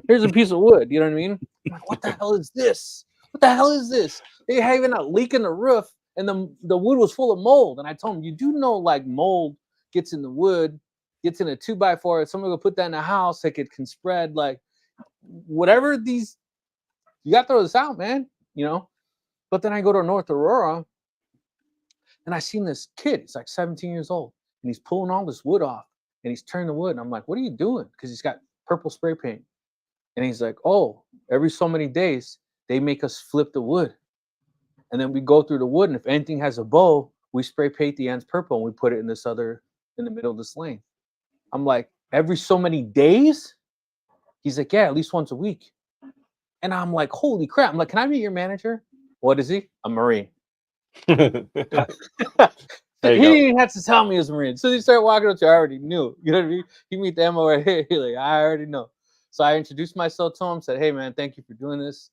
here's a piece of wood. You know what I mean? I'm like, what the hell is this? What the hell is this? They have even a leak in the roof, and the wood was full of mold. And I told them, you do know, like, mold gets in the wood, gets in a 2x4. If someone will put that in the house, like it can spread. Like whatever these, you got to throw this out, man. But then I go to North Aurora, and I seen this kid. He's like 17 years old, and he's pulling all this wood off, and he's turning the wood. And I'm like, what are you doing? Because he's got purple spray paint. And he's like, oh, every so many days, they make us flip the wood. And then we go through the wood, and if anything has a bow, we spray paint the ends purple, and we put it in the middle of this lane. I'm like, every so many days? He's like, yeah, at least once a week. And I'm like, holy crap. I'm like, can I meet your manager? What is he? A Marine. He didn't even have to tell me he was a Marine. So he started walking up to, I already knew. You know what I mean? He meet the MO right here. Like, I already know. So I introduced myself to him, said, hey, man, thank you for doing this.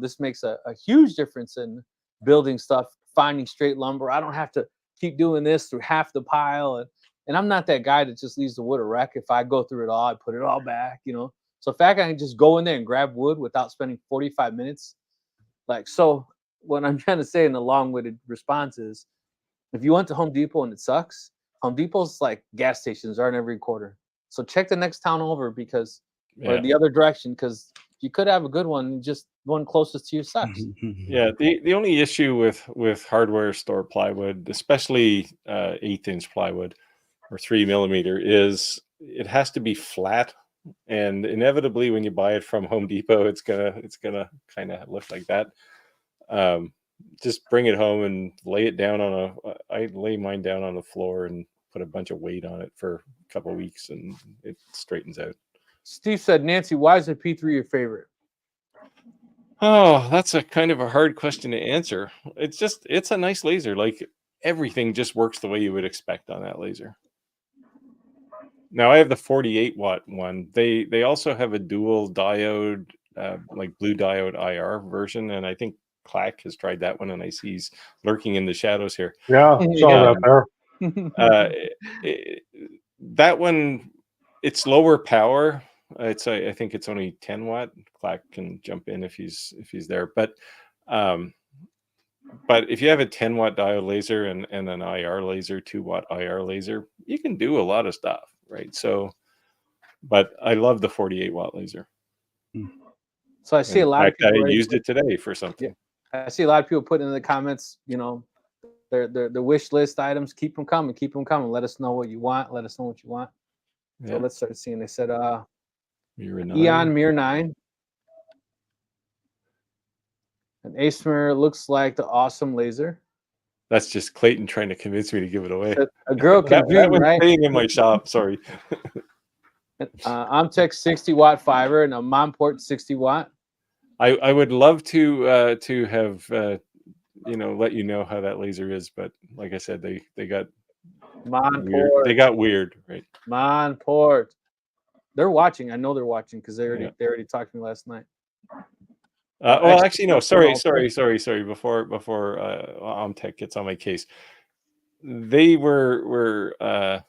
This makes a huge difference in building stuff, finding straight lumber. I don't have to keep doing this through half the pile. And I'm not that guy that just leaves the wood a wreck. If I go through it all, I put it all back, So in fact, I can just go in there and grab wood without spending 45 minutes. So what I'm trying to say in the long-winded response is, if you went to Home Depot and it sucks, Home Depot's like gas stations are in every quarter. So check the next town over or the other direction, because you could have a good one, just one closest to you sucks. Yeah, the only issue with hardware store plywood, especially 1/8" plywood or 3mm, is it has to be flat, and inevitably when you buy it from Home Depot, it's gonna kind of look like that. Just bring it home and lay it down I lay mine down on the floor and put a bunch of weight on it for a couple of weeks, and it straightens out. Steve said, Nancy, why is the P3 your favorite? Oh, that's a kind of a hard question to answer. It's a nice laser. Like everything just works the way you would expect on that laser. Now I have the 48-watt one. They also have a dual diode, like blue diode IR version, and I think Clack has tried that one, and I see he's lurking in the shadows here. Yeah, saw that there. That one, it's lower power. I think it's only 10 watt. Clack can jump in if he's there. But if you have a 10-watt diode laser and an IR laser, 2-watt IR laser, you can do a lot of stuff, right? So, but I love the 48-watt laser. So I see a lot of people. I used it today for something. Yeah. I see a lot of people putting in the comments, their wish list items. Keep them coming. Keep them coming. Let us know what you want. Let us know what you want. Yeah. So let's start seeing. They said, Eon Mir 9. An Acemer looks like the awesome laser. That's just Clayton trying to convince me to give it away. A girl can that dream, was right? staying in my shop. Sorry. Omtech 60-watt fiber and a Monport 60-watt. I would love to have let you know how that laser is, but like I said, they got weird. They got weird, right? Monport. They're watching. I know they're watching because they already talked to me last night. Well, actually, no. Sorry. Before Omtech gets on my case, they were I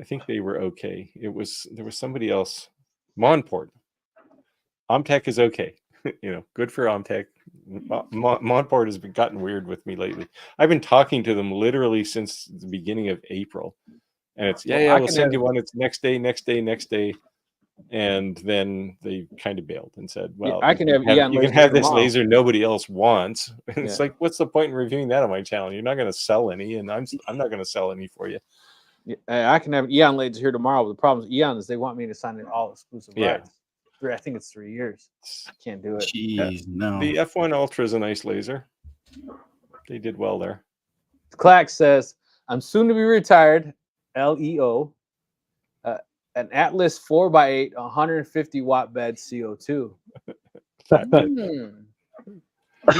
think they were okay. There was somebody else. Monport. Omtech is okay. Good for Omtech. Monport has gotten weird with me lately. I've been talking to them literally since the beginning of April, and it's we'll send you one. It's next day, and then they kind of bailed and said, "Well, I can have you can have this laser nobody else wants." It's like, what's the point in reviewing that on my channel? You're not going to sell any, and I'm not going to sell any for you. I can have Eon laser here tomorrow. But the problem with Eon is they want me to sign an all exclusive rights. I think it's 3 years. I can't do it. Jeez, no. The F1 Ultra is a nice laser. They did well there. Clack says, "I'm soon to be retired." LEO. An Atlas 4x8, 150-watt bed CO2. He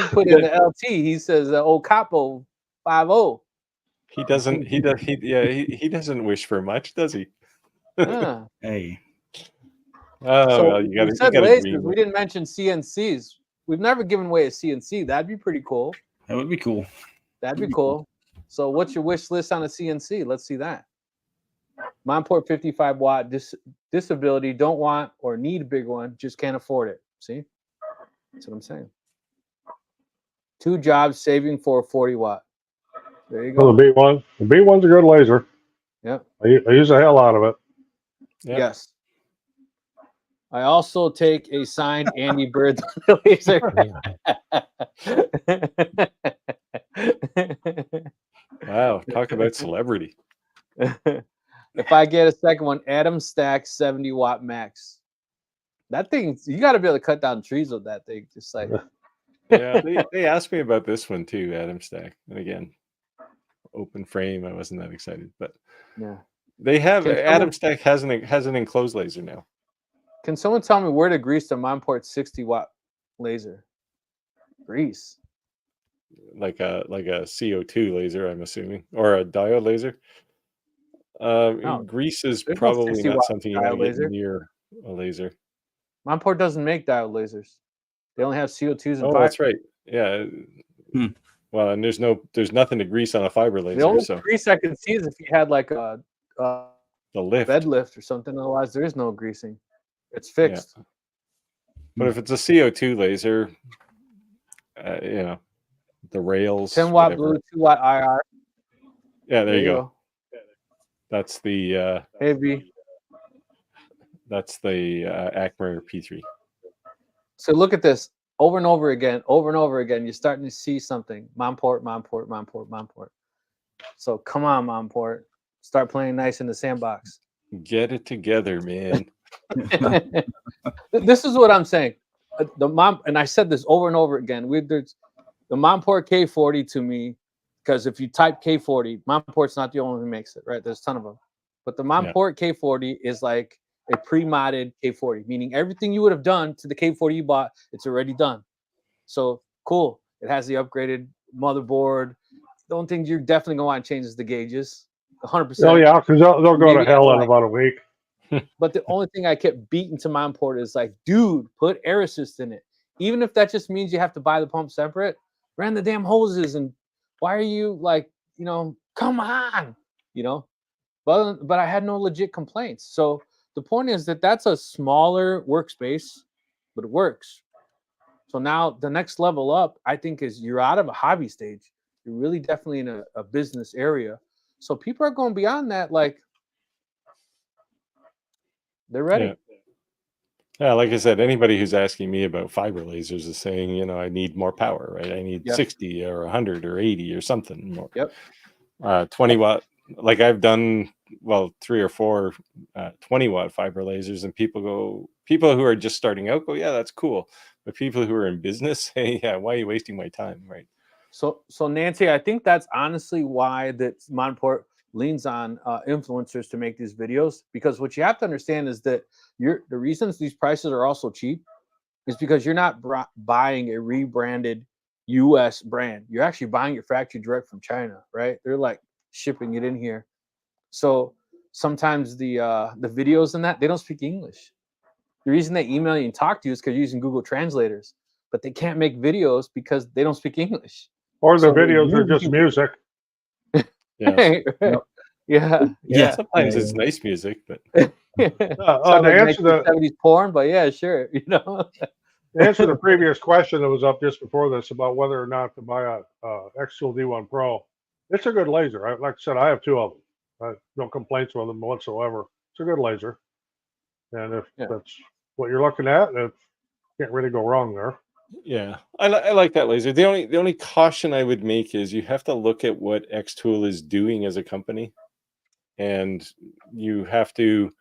put in the LT. He says the old Capo 5.0. He doesn't wish for much, does he? Hey. Well, you got to. We didn't mention CNCs. We've never given away a CNC. That'd be pretty cool. That would be cool. That'd be cool. So, what's your wish list on a CNC? Let's see that. Monport 55-watt disability. Don't want or need a big one. Just can't afford it. See, that's what I'm saying. 2 jobs saving for a 40-watt. There you go. Oh, the B1. The B1's a good laser. Yep. I use the hell out of it. Yep. Yes. I also take a signed Andy Bird laser. Wow, talk about celebrity. If I get a second one, Adam Stack 70-watt max. That thing, you got to be able to cut down trees with that thing. Just like, yeah, they asked me about this one too, Adam Stack. And again, open frame. I wasn't that excited, but yeah, they have Adam Stack has an enclosed laser now. Can someone tell me where to grease the Monport 60-watt laser? Grease. Like a CO2 laser, I'm assuming, or a diode laser. Grease is probably not something you want to get near a laser. Monport doesn't make diode lasers. They only have CO2s and fibers. That's right. Yeah. Well, and there's nothing to grease on a fiber laser. The only grease I can see is if you had like a lift, bed lift or something. Otherwise, there is no greasing. It's fixed. Yeah. But if it's a CO2 laser, the rails, 10-watt blue, 2-watt IR. Yeah, there you go. That's the heavy. That's the Acmer P3. So look at this over and over again. You're starting to see something. Monport. So come on, Monport. Start playing nice in the sandbox. Get it together, man. This is what I'm saying. And I said this over and over again. There's the Monport K40 to me, because if you type K40, Monport's not the only one who makes it, right? There's a ton of them. But the Monport K40 is like a pre-modded K40, meaning everything you would have done to the K40 you bought, it's already done. So cool. It has the upgraded motherboard. The only thing you're definitely going to want to change is the gauges. 100%. Oh, yeah, because they'll go to hell in about a week. But the only thing I kept beating to Monport is like, dude, put air assist in it. Even if that just means you have to buy the pump separate, ran the damn hoses. And why are you like, come on, But I had no legit complaints. So the point is that that's a smaller workspace, but it works. So now the next level up, I think, is you're out of a hobby stage. You're really definitely in a business area. So people are going beyond that, like, they're ready. Yeah, like I said, anybody who's asking me about fiber lasers is saying, I need more power, right? I need 60 or 100 or 80 or something more. Yep. 20 watt. Like I've done well, 3 or 4 20-watt fiber lasers, and people who are just starting out go, yeah, that's cool. But people who are in business say, yeah, why are you wasting my time, right? So Nancy, I think that's honestly why that Monport leans on influencers to make these videos, because what you have to understand is that the reasons these prices are also cheap is because you're not buying a rebranded U.S. brand. You're actually buying your factory direct from China, right? They're like shipping it in here. So sometimes the videos in that, they don't speak English. The reason they email you and talk to you is because you're using Google translators, but they can't make videos because they don't speak English. Or the videos are just music. Yeah. Sometimes it's nice music, but to answer the 70s porn, but yeah, sure. You know, to answer the previous question that was up just before this about whether or not to buy a X-Tool D1 Pro, it's a good laser. Like I said, I have 2 of them. No complaints with them whatsoever. It's a good laser, and if that's what you're looking at, you can't really go wrong there. Yeah, I like that laser. The only caution I would make is you have to look at what X-Tool is doing as a company, and you have to.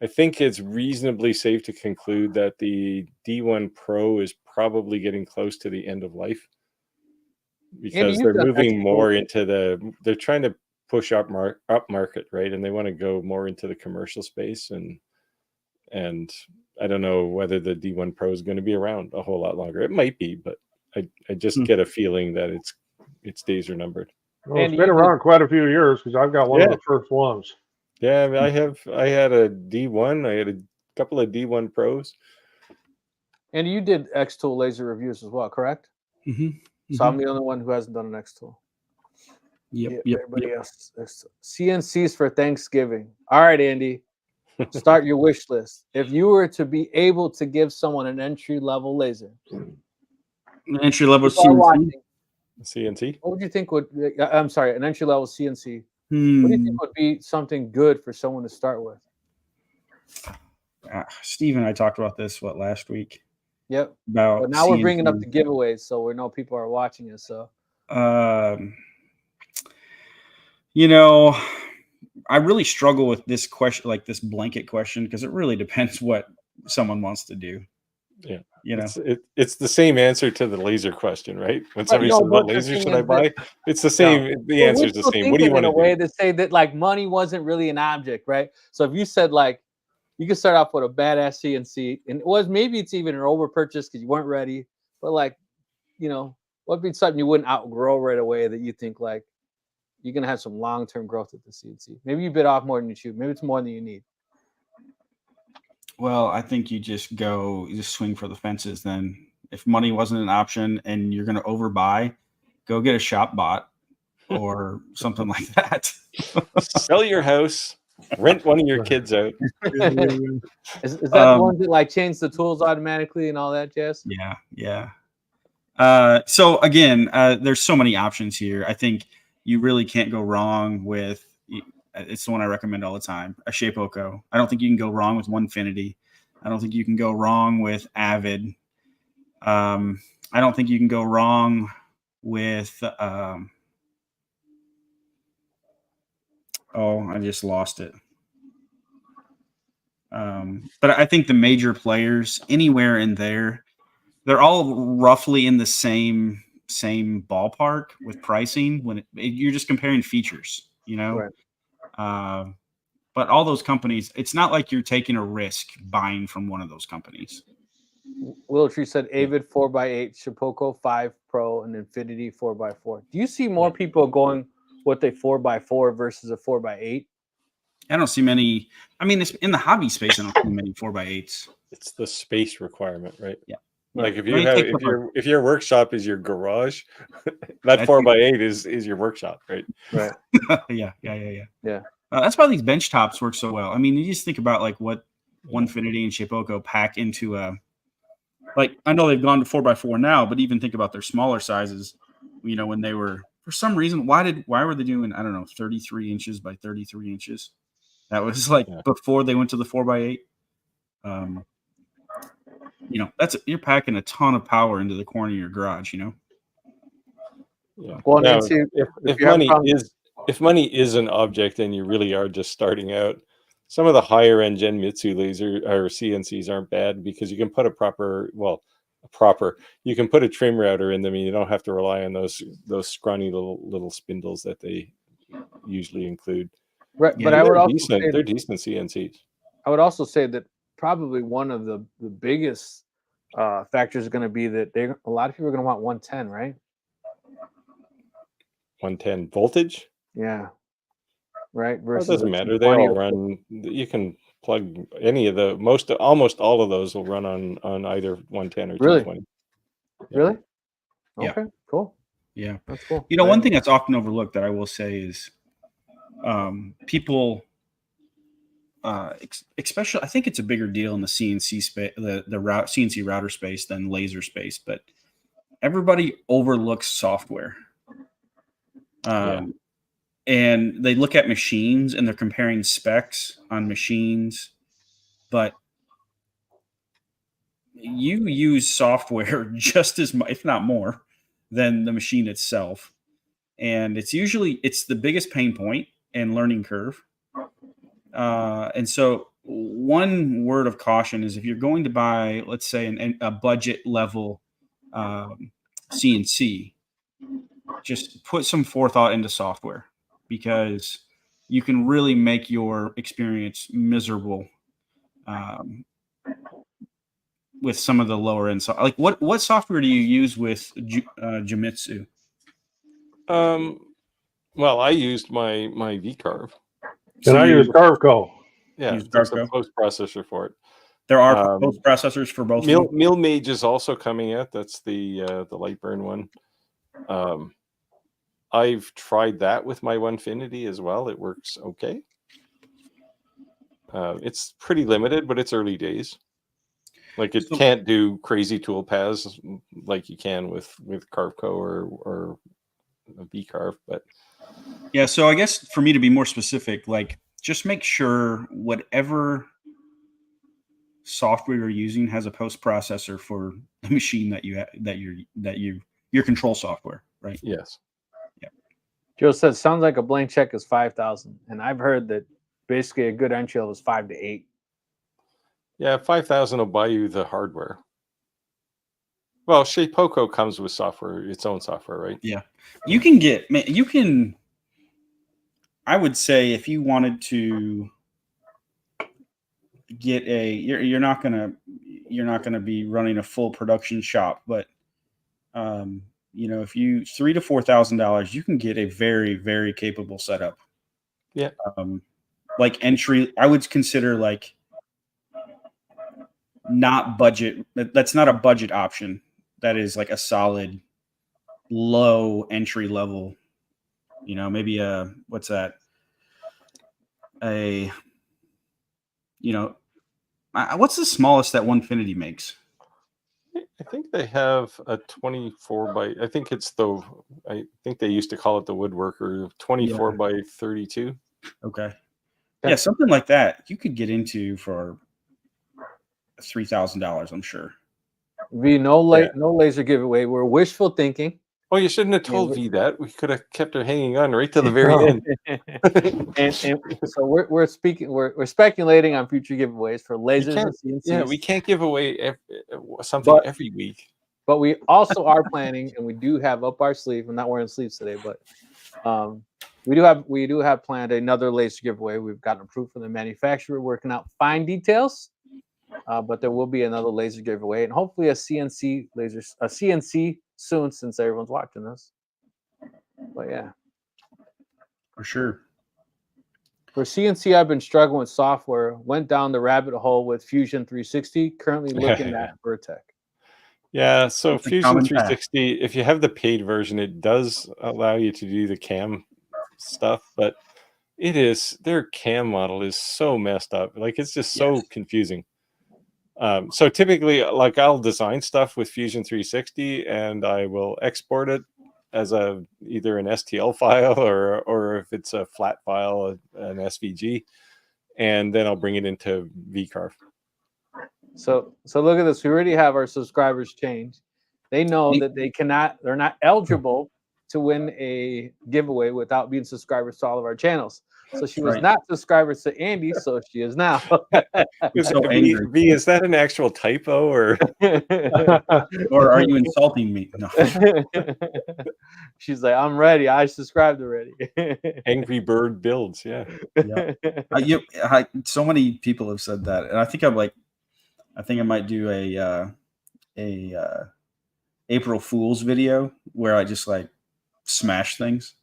I think it's reasonably safe to conclude that the D1 Pro is probably getting close to the end of life, because they're moving more into they're trying to push up market, right? And they want to go more into the commercial space, and I don't know whether the D1 Pro is going to be around a whole lot longer. It might be, but I just get a feeling that its days are numbered. Well, it's been around quite a few years, because I've got one of the first ones. Yeah, I had a D1. I had a couple of D1 Pros. And you did X-Tool laser reviews as well, correct? Mm-hmm. So I'm the only one who hasn't done an X-Tool. Yep. Everybody else. CNCs for Thanksgiving. All right, Andy. Start your wish list. If you were to be able to give someone an entry-level laser. An entry-level CNC? What would you think would... I'm sorry, an entry-level CNC. What do you think would be something good for someone to start with? Steve and I talked about this last week. Yep. But now we're bringing up the giveaways, so we know people are watching us. So, you know, I really struggle with this question, like this blanket question, because it really depends what someone wants to do. Yeah. You know, it's the same answer to the laser question, right? When somebody says, what laser should I buy? It's the same. The answer is the same. What do you want to do? In a way to say that like money wasn't really an object, right? So if you said like, you could start off with a badass CNC, and maybe it's even an over purchase because you weren't ready, but like, you know, what'd be something you wouldn't outgrow right away that you think like you're gonna have some long-term growth with the CNC? Maybe you bit off more than you chew. Maybe it's more than you need. Well, I think you just swing for the fences. Then, if money wasn't an option and you're going to overbuy, go get a shop bot or something like that. Sell your house, rent one of your kids out. Is that the one that like change the tools automatically and all that jazz? Yeah. So again, there's so many options here. I think you really can't go wrong with. It's the one I recommend all the time. A Shapeoko. I don't think you can go wrong with Onefinity. I don't think you can go wrong with Avid. I don't think you can go wrong with. I just lost it. But I think the major players anywhere in there, they're all roughly in the same ballpark with pricing. When you're just comparing features, you know. Right. But all those companies, it's not like you're taking a risk buying from one of those companies. Wiltree said Avid 4x8, Shapeoko 5 Pro, and Infinity 4x4. Do you see more people going with a 4x4 versus a 4x8? I don't see many. I mean, it's in the hobby space. I don't see many 4x8s. It's the space requirement, right? Yeah. Like if your workshop is your garage, that 4x8 is your workshop, right? Right. Yeah. That's why these bench tops work so well. I mean, you just think about like what Onefinity and Shapeoko pack into a. Like I know they've gone to 4x4 now, but even think about their smaller sizes. You know, when they were for some reason, why were they doing 33 inches by 33 inches? That was like before they went to the 4x8. You're packing a ton of power into the corner of your garage, you know. Yeah. Well, now, Nancy, if money if money is an object and you really are just starting out, some of the higher end Genmitsu laser or CNCs aren't bad because you can put you can put a trim router in them and you don't have to rely on those scrawny little spindles that they usually include. Right, Yeah, but I would They're also decent. say They're decent CNCs. I would also say that probably one of the biggest factors is going to be that a lot of people are going to want 110, right? 110 voltage. Yeah, right. Well, it Versus doesn't a matter. They 220 all run. You can plug any of the almost all of those will run on either 110 or Really? 220. Yeah. Really? Yeah. Okay, cool. Yeah. That's cool. You know, one thing that's often overlooked that I will say is people, especially, I think it's a bigger deal in the CNC space, the CNC router space than laser space, but everybody overlooks software. And they look at machines and they're comparing specs on machines, but you use software just as much, if not more, than the machine itself. And it's the biggest pain point and learning curve. And so one word of caution is if you're going to buy, let's say, a budget level CNC, just put some forethought into software, because you can really make your experience miserable with some of the lower end. Like what software do you use with Jimitsu? Well, I used my VCarve. And I use Carveco. Yeah, Use that's a Carveco? post processor for it. There are post processors for both. Mill Mage is also coming out. That's the Lightburn one. I've tried that with my Onefinity as well. It works okay. It's pretty limited, but it's early days. Like it can't do crazy tool paths like you can with Carveco or VCarve, but yeah. So I guess for me to be more specific, like just make sure whatever software you're using has a post processor for the machine your control software, right? Yes. Yeah. Joe says sounds like a blank check is 5,000, and I've heard that basically a good entry level is 5 to 8. Yeah, 5,000 will buy you the hardware. Well, Shapeoko comes with software, its own software, right? Yeah, I would say if you wanted to get you're not gonna be running a full production shop, but if you $3,000 to $4,000, you can get a very, very capable setup. Yeah. Like entry, I would consider like not budget. That's not a budget option. That is like a solid low entry level. Maybe what's that? What's the smallest that Onefinity makes? I think they have a 24 by. I think they used to call it the Woodworker, 24 by 32. Okay. Yeah, something like that you could get into for $3,000, I'm sure. No laser giveaway. We're wishful thinking. Oh, you shouldn't have told V that. We could have kept her hanging on right to the very end. and so we're speculating on future giveaways for lasers and CNCs. Yeah, we can't give away something every week. But we also are planning, and we do have up our sleeve. I'm not wearing sleeves today, but we do have planned another laser giveaway. We've gotten approved from the manufacturer, working out fine details. But there will be another laser giveaway, and hopefully a CNC soon, since everyone's watching this. But yeah, for sure. For CNC, I've been struggling with software. Went down the rabbit hole with Fusion 360. Currently looking at Vertec. Yeah, so Fusion 360, if you have the paid version, it does allow you to do the cam stuff, but their cam model is so messed up. Like it's just so confusing. So typically, like I'll design stuff with Fusion 360 and I will export it as either an STL file or if it's a flat file, an SVG, and then I'll bring it into VCarve. So look at this. We already have our subscribers change. They know that they're not eligible to win a giveaway without being subscribers to all of our channels. So she was Right. not subscribers to Andy, so she is now. So angry. V, is that an actual typo or? Or are you insulting me? No. She's like, I'm ready. I subscribed already. Angry Bird builds, yeah. So many people have said that, and I think I might do a April Fool's video where I just like smash things.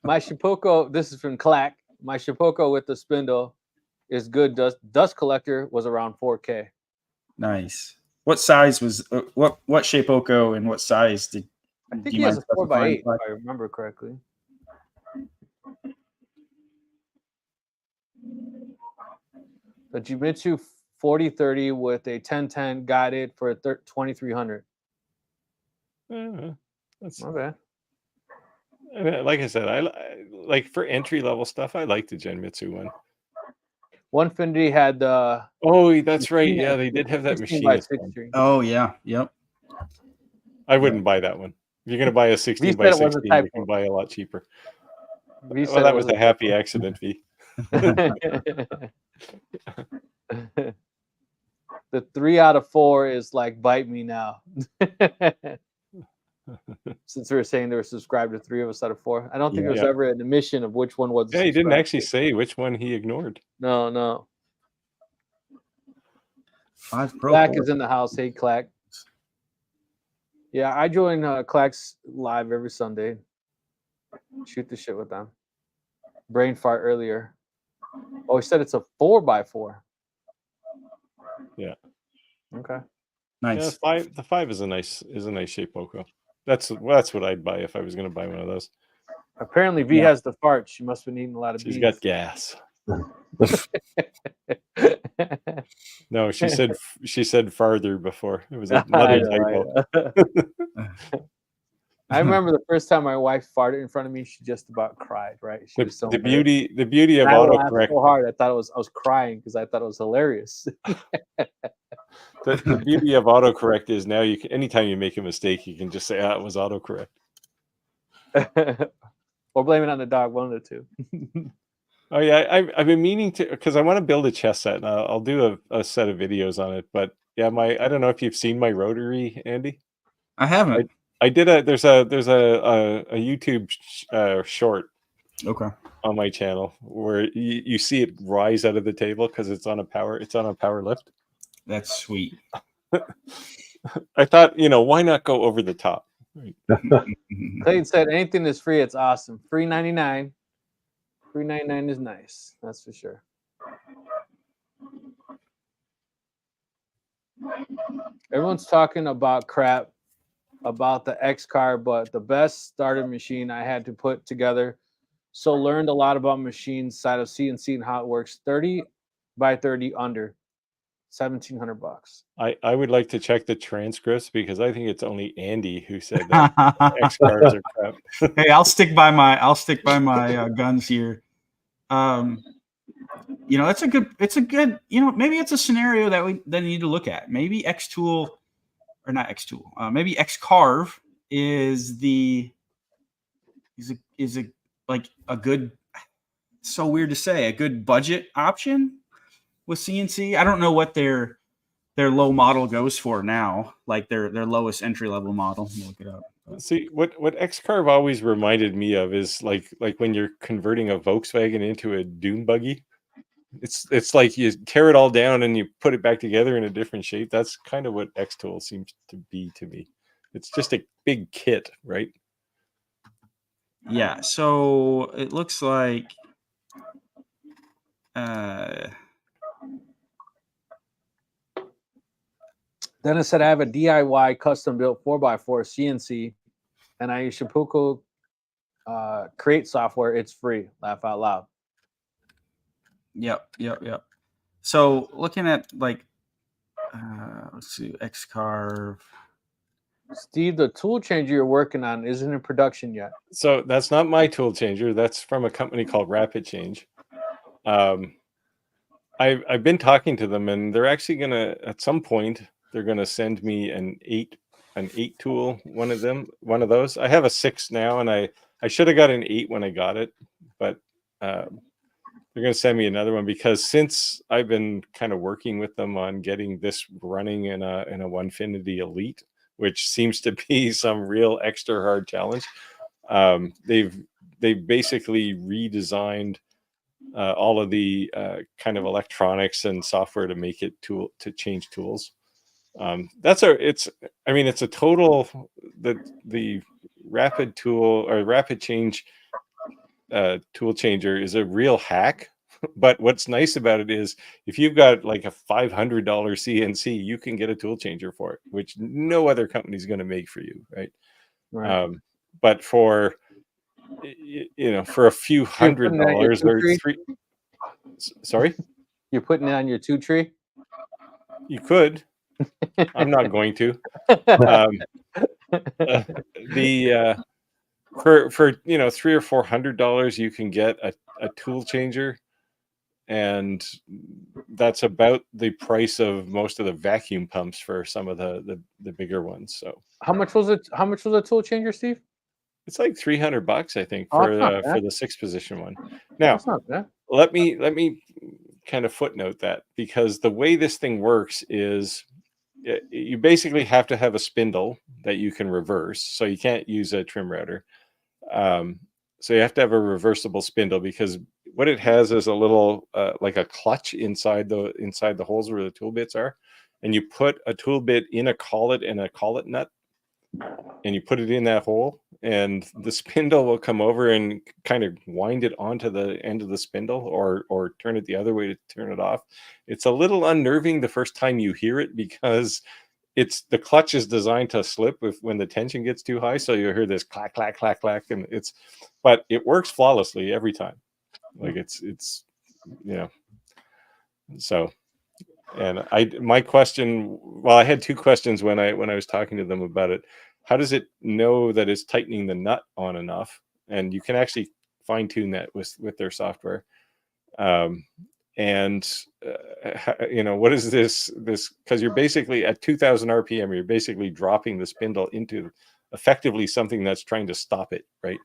My Shipoko, this is from Clack. My Shipoko with the spindle is good. Dust collector was around 4K. Nice. What size was what Shapeoko and what size did? I think he has a 4x8, if I remember correctly. The Jimitsu 4030 with a 1010 got it for 2300. That's Okay. I mean, like I said, I like for entry level stuff. I like the Genmitsu one. Onefinity had the. Oh, that's right. Yeah, they did have that 16 machine. by 16. Oh yeah, yep. I wouldn't buy that one. If you're gonna buy a 16 by 16, you can buy a lot cheaper. Well, that was a happy accident, V. The 3 out of 4 is like bite me now. Since we were saying they were subscribed to 3 of us out of 4, I don't think there was ever an admission of which one was. Yeah, he didn't actually say which one he ignored. No. 5 Pro. Clack is in the house. Hey, Clack. Yeah, I join Clack's live every Sunday. Shoot the shit with them. Brain fart earlier. Oh, he said it's a 4x4. Yeah. Okay. Nice. Yeah, the 5 is a nice Shapeoko. That's what I'd buy if I was going to buy one of those. Apparently, V has the fart. She must have been eating a lot of beans. She's got gas. No, she said farther before. It was another typo. I remember the first time my wife farted in front of me, she just about cried. Right? She was so the beauty of I autocorrect. so hard, I was crying because I thought it was hilarious. The beauty of autocorrect is now you can, anytime you make a mistake, you can just say, it was autocorrect. Or blame it on the dog, one of the two. Oh yeah, I've been meaning to, because I want to build a chess set, and I'll do a set of videos on it. But yeah, I don't know if you've seen my rotary, Andy. I haven't. I did there's a YouTube short on my channel where you see it rise out of the table because it's on a power lift. That's sweet. I thought, why not go over the top? Clayton said anything is free, it's awesome. Free 99. Free 99 is nice. That's for sure. Everyone's talking about crap about the X car, but the best starter machine I had to put together. So learned a lot about machines side of CNC and how it works. 30 by 30 under $1,700. I would like to check the transcripts because I think it's only Andy who said that X cars are crap. Hey, I'll stick by my guns here. It's a good, maybe it's a scenario that we need to look at. Maybe maybe X-Carve is a good, so weird to say, a good budget option with CNC. I don't know what their low model goes for now, like their lowest entry level model. Look it up. See, what X-Carve always reminded me of is like when you're converting a Volkswagen into a dune buggy. It's like you tear it all down and you put it back together in a different shape. That's kind of what X-Tool seems to be to me. It's just a big kit, right? Yeah. So it looks like Dennis said I have a DIY custom built 4x4 CNC and I use Shipoko create software. It's free. Laugh out loud. Yep. So looking at let's see, X-Carve. Steve, the tool changer you're working on isn't in production yet. So that's not my tool changer. That's from a company called Rapid Change. I've been talking to them, and they're actually gonna at some point they're going to send me an 8 tool, one of those. I have a 6 now, and I should have got an 8 when I got it, but they're going to send me another one, because since I've been kind of working with them on getting this running in a Onefinity Elite, which seems to be some real extra hard challenge, they've basically redesigned all of the kind of electronics and software to make it to change tools. It's a total, the rapid tool or rapid change tool changer is a real hack. But what's nice about it is if you've got like a $500 CNC, you can get a tool changer for it, which no other company is going to make for you, right? But for for a few $100 or $3, sorry, you're putting it on your 2 tree. You could. I'm not going to. For $300 or $400, you can get a tool changer, and that's about the price of most of the vacuum pumps for some of the bigger ones. So how much was it? How much was a tool changer, Steve? It's like $300, I think, for the 6-position one. Now, that's not bad. let me kind of footnote that, because the way this thing works is you basically have to have a spindle that you can reverse, so you can't use a trim router. So you have to have a reversible spindle, because what it has is a little like a clutch inside the holes where the tool bits are, and you put a tool bit in a collet and a collet nut, and you put it in that hole, and the spindle will come over and kind of wind it onto the end of the spindle, or turn it the other way to turn it off. It's a little unnerving the first time you hear it, because the clutch is designed to slip when the tension gets too high. So you hear this clack, clack, clack, clack, and but it works flawlessly every time. Like it's so. And my question, well, I had 2 questions when I was talking to them about it. How does it know that it's tightening the nut on enough? And you can actually fine tune that with their software. What is this? Because you're basically at 2,000 RPM, you're basically dropping the spindle into effectively something that's trying to stop it, right?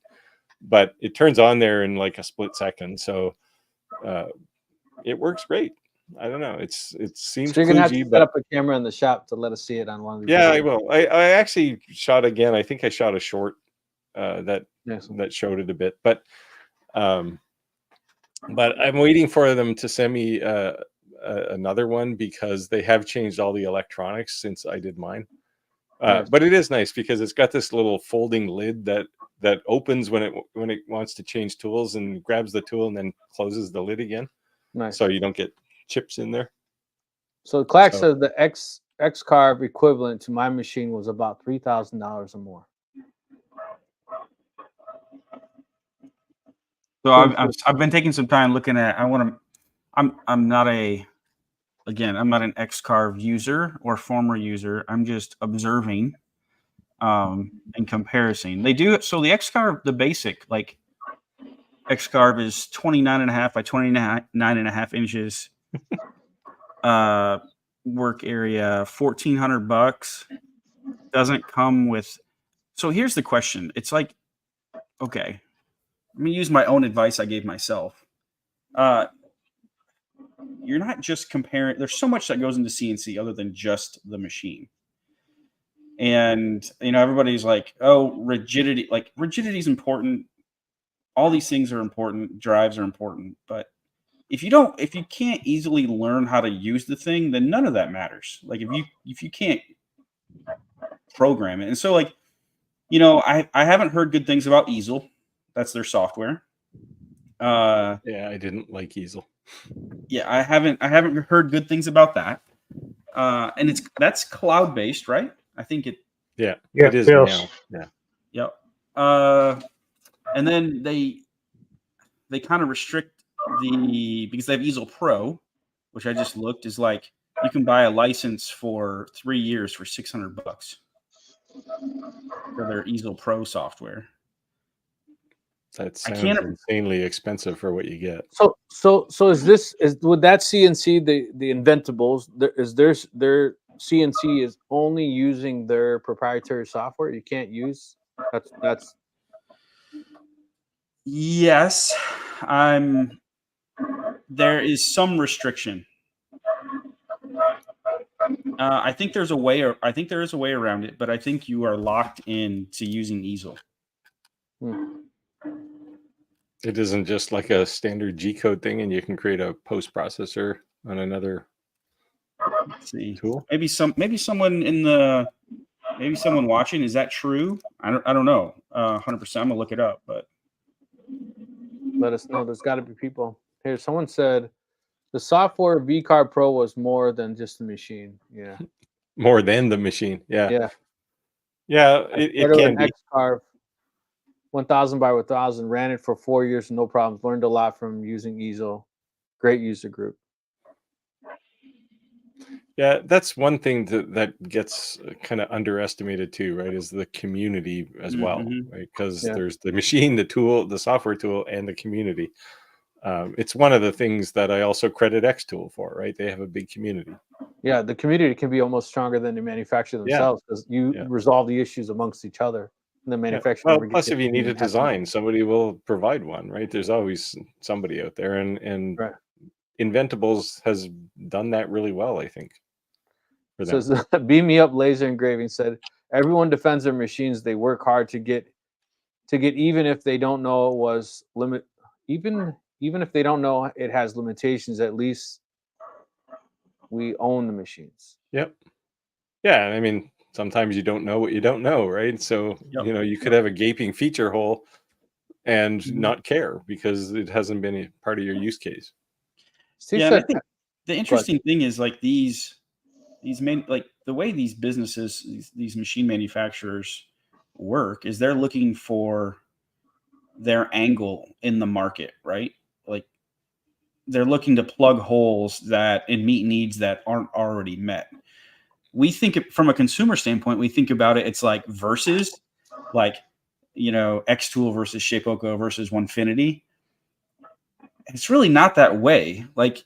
But it turns on there in like a split second, so it works great. I don't know. It seems. So you're gonna have to set up a camera in the shop to let us see it on one of these. Yeah, videos. I will. I actually shot again. I think I shot a short that showed it a bit, but I'm waiting for them to send me another one, because they have changed all the electronics since I did mine. But it is nice because it's got this little folding lid that opens when it wants to change tools, and grabs the tool and then closes the lid again. Nice. So you don't get chips in there. So Clack says the X-Carve equivalent to my machine was about $3,000 or more. So I've been taking some time looking at. I'm not an X-Carve user or former user. I'm just observing and comparing. They do it. So the X-Carve, the basic like X-Carve is 29.5 by 29.5 inches. Work area $1,400. Doesn't come with. So here's the question. It's like, okay, let me use my own advice I gave myself. You're not just comparing. There's so much that goes into CNC other than just the machine. And everybody's like, oh, rigidity. Like, rigidity is important. All these things are important. Drives are important. But if you can't easily learn how to use the thing, then none of that matters. Like if you can't program it. And so like, I haven't heard good things about Easel. That's their software. Yeah, I didn't like Easel. Yeah, I haven't heard good things about that. And that's cloud-based, right? I think it. Yeah, it is now. Yeah. Yep. And then they kind of restrict because they have Easel Pro, which I just looked, is like you can buy a license for 3 years for $600 for their Easel Pro software. That sounds insanely expensive for what you get. So would that CNC the Inventables? Is their CNC is only using their proprietary software. You can't use that's Yes, there is some restriction. I think there's a way, or I think there is a way around it, but I think you are locked in to using Easel. It isn't just like a standard G code thing, and you can create a post processor on another tool. Maybe someone watching. Is that true? I don't know. 100%. I'm gonna look it up, but let us know. There's got to be people here. Someone said the software VCard Pro was more than just the machine. Yeah, more than the machine. Yeah. It can be. X-Carve 1000 by 1000, ran it for 4 years, no problems. Learned a lot from using Easel. Great user group. Yeah, that's one thing that gets kind of underestimated too, right? Is the community as well, right? Because there's the machine, the tool, the software tool, and the community. It's one of the things that I also credit Xtool for, right? They have a big community. Yeah, the community can be almost stronger than the manufacturer themselves because you resolve the issues amongst each other. And the manufacturer. Well, plus, if you need a design, somebody will provide one, right? There's always somebody out there, and Inventables has done that really well, I think. Says Beam Me Up Laser Engraving said everyone defends their machines. They work hard to get even if they don't know it was limit even if they don't know it has limitations, at least we own the machines. Yep. Yeah, I mean, sometimes you don't know what you don't know, right? So you could have a gaping feature hole and not care because it hasn't been a part of your use case. Steve said, I think the interesting thing is like these the way these businesses, these machine manufacturers work is they're looking for their angle in the market, right? Like they're looking to plug holes and meet needs that aren't already met. We think from a consumer standpoint, we think about it. It's like versus like, Xtool versus Shapeoko versus Onefinity. It's really not that way. Like,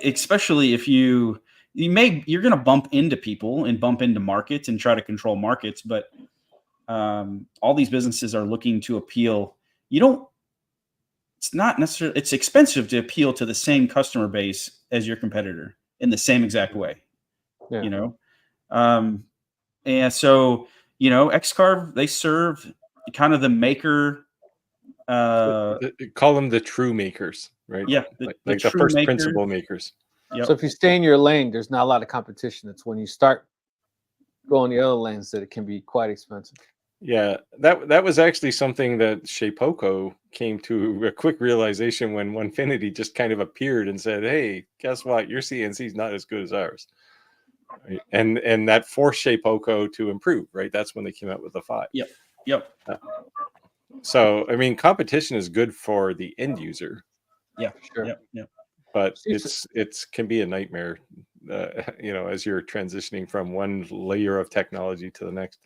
especially if you're going to bump into people and bump into markets and try to control markets. But all these businesses are looking to appeal. It's not necessarily, it's expensive to appeal to the same customer base as your competitor in the same exact way, and so, X-Carve, they serve kind of the maker. Call them the true makers, right? Yeah. The first principle makers. Yep. So if you stay in your lane, there's not a lot of competition. It's when you start going the other lanes that it can be quite expensive. Yeah, that was actually something that Shapeoko came to a quick realization when Onefinity just kind of appeared and said, "Hey, guess what? Your CNC is not as good as ours." Right? And that forced Shapeoko to improve, right? That's when they came out with the 5. Yep. So I mean, competition is good for the end user. Yeah, sure. Yep. But it can be a nightmare, as you're transitioning from one layer of technology to the next.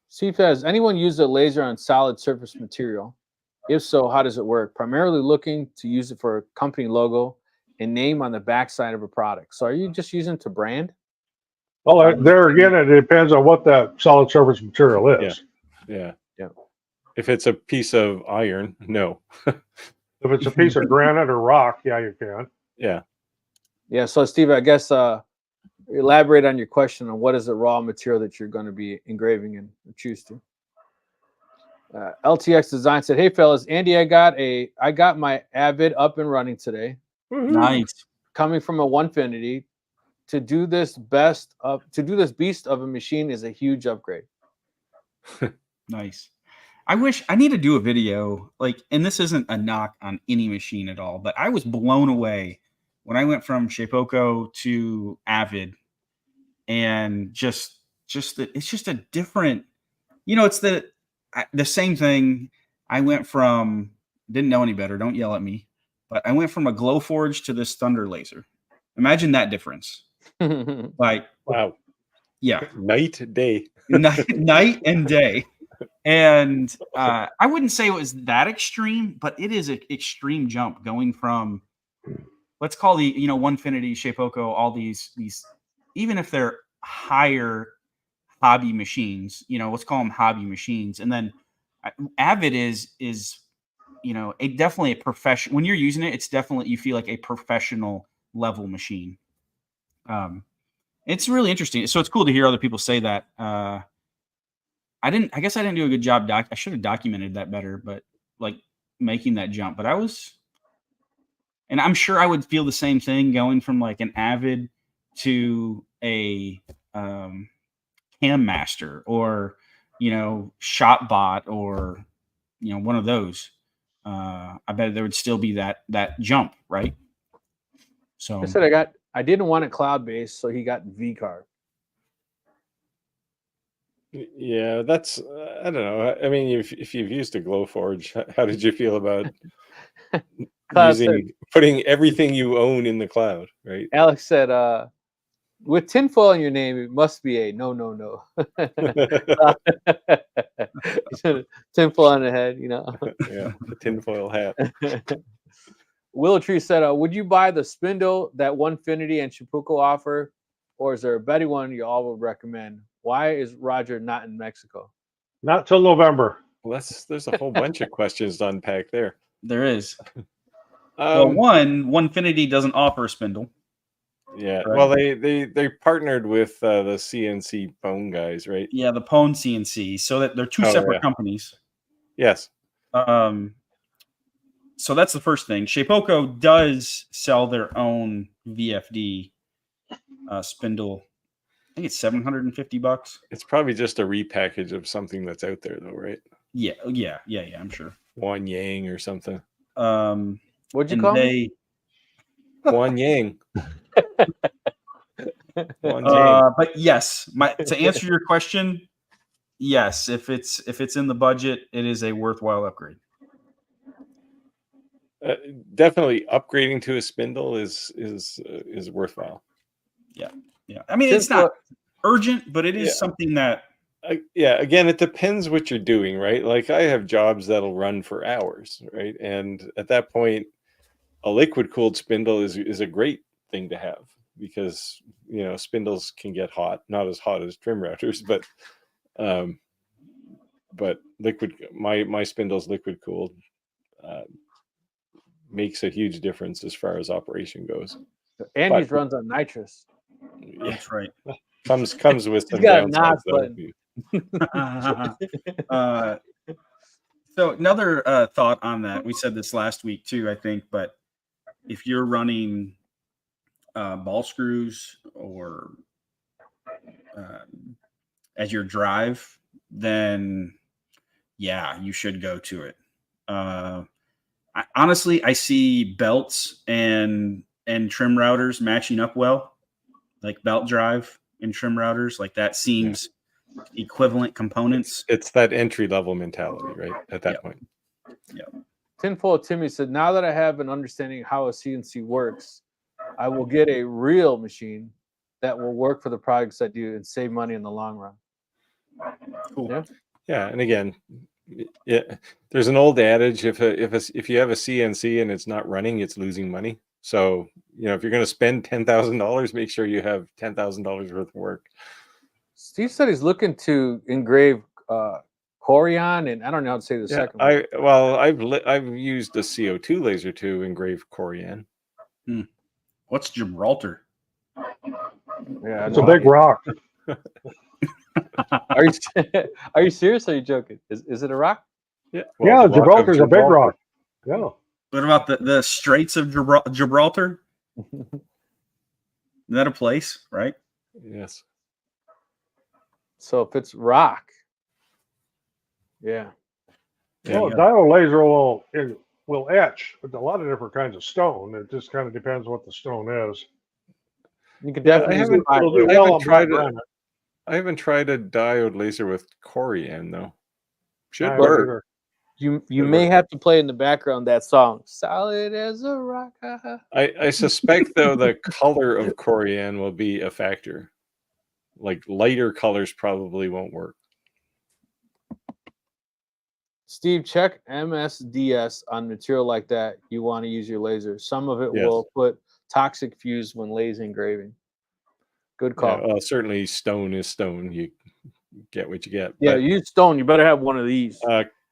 Steve says, anyone use a laser on solid surface material? If so, how does it work? Primarily looking to use it for a company logo and name on the backside of a product. So are you just using it to brand? Well, there again, it depends on what that solid surface material is. Yeah. If it's a piece of iron, no. If it's a piece of granite or rock, yeah, you can. Yeah. So Steve, I guess elaborate on your question on what is the raw material that you're going to be engraving in or choose to. LTX Design said, "Hey fellas, Andy, I got my Avid up and running today. Nice. Coming from a Onefinity, to do this beast of a machine is a huge upgrade." Nice. I need to do a video and this isn't a knock on any machine at all, but I was blown away when I went from Shapeoko to Avid, and it's just a different, it's the same thing. I went from, didn't know any better, don't yell at me, but I went from a Glowforge to this Thunder laser. Imagine that difference. Wow. Yeah. Night and day. Night and day. And I wouldn't say it was that extreme, but it is an extreme jump going from, let's call the Onefinity, Shapeoko, all these, even if they're higher hobby machines. Let's call them hobby machines. And then Avid is definitely a profession. When you're using it, it's definitely, you feel like a professional level machine. It's really interesting. So it's cool to hear other people say that. I guess I didn't do a good job. I should have documented that better, but like making that jump. But and I'm sure I would feel the same thing going from like an Avid to a Cam Master or ShotBot or one of those. I bet there would still be that jump, right? So I said I didn't want it cloud based, so he got vCarve. Yeah, that's I don't know. I mean, if you've used a Glowforge, how did you feel about putting everything you own in the cloud, right? Alex said, with tinfoil in your name, it must be a no. Tinfoil on the head, Yeah, the tinfoil hat. Willow Tree said, would you buy the spindle that Onefinity and Chipuco offer, or is there a better one you all would recommend? Why is Roger not in Mexico? Not till November. Well, there's a whole bunch of questions to unpack there. There is. Onefinity doesn't offer a spindle. Yeah, right? Well, they partnered with the CNC Pone guys, right? Yeah, the Pone CNC. So that they're two separate companies. Yes. So that's the first thing. Shapeoko does sell their own VFD spindle. I think it's $750. It's probably just a repackage of something that's out there, though, right? Yeah. I'm sure. Wan Yang or something. What'd you call me? Wan Yang. But yes, to answer your question, yes. If it's in the budget, it is a worthwhile upgrade. Definitely upgrading to a spindle is worthwhile. Yeah. I mean, it's not urgent, but it is something that. Again, it depends what you're doing, right? Like I have jobs that'll run for hours, right? And at that point, a liquid cooled spindle is a great thing to have because spindles can get hot, not as hot as trim routers, but liquid. My spindle's liquid cooled. Makes a huge difference as far as operation goes. Andy's runs on nitrous. Yeah. That's right. Comes with some downsides. So another thought on that. We said this last week too, I think, but if you're running ball screws or as your drive, then you should go to it. Honestly, I see belts and trim routers matching up well, like belt drive and trim routers. Like that seems equivalent components. It's that entry level mentality, right? At that point. Yeah. Tinfoil Timmy said, now that I have an understanding how a CNC works, I will get a real machine that will work for the projects I do and save money in the long run. Cool. Yeah. And again, there's an old adage: if you have a CNC and it's not running, it's losing money. So if you're going to spend $10,000, make sure you have $10,000 worth of work. Steve said he's looking to engrave Corian, and I don't know how to say the second one. I've used a CO2 laser to engrave Corian. What's Gibraltar? Yeah, it's a big rock. Are you serious? Or are you joking? Is it a rock? Yeah. Well, Gibraltar's a big rock. Yeah. What about the Straits of Gibraltar? Is that a place, right? Yes. So if it's rock, Well, diode laser will etch with a lot of different kinds of stone. It just kind of depends what the stone is. You could definitely I haven't tried a diode laser with Corian though. Should work. You may have to play in the background that song, "Solid as a Rock." I suspect though the color of Corian will be a factor. Like lighter colors probably won't work. Steve, check MSDS on material like that. You want to use your laser. Some of it will put toxic fuse when laser engraving. Good call. Yeah, certainly stone is stone. You get what you get. Yeah, But, use stone. You better have one of these.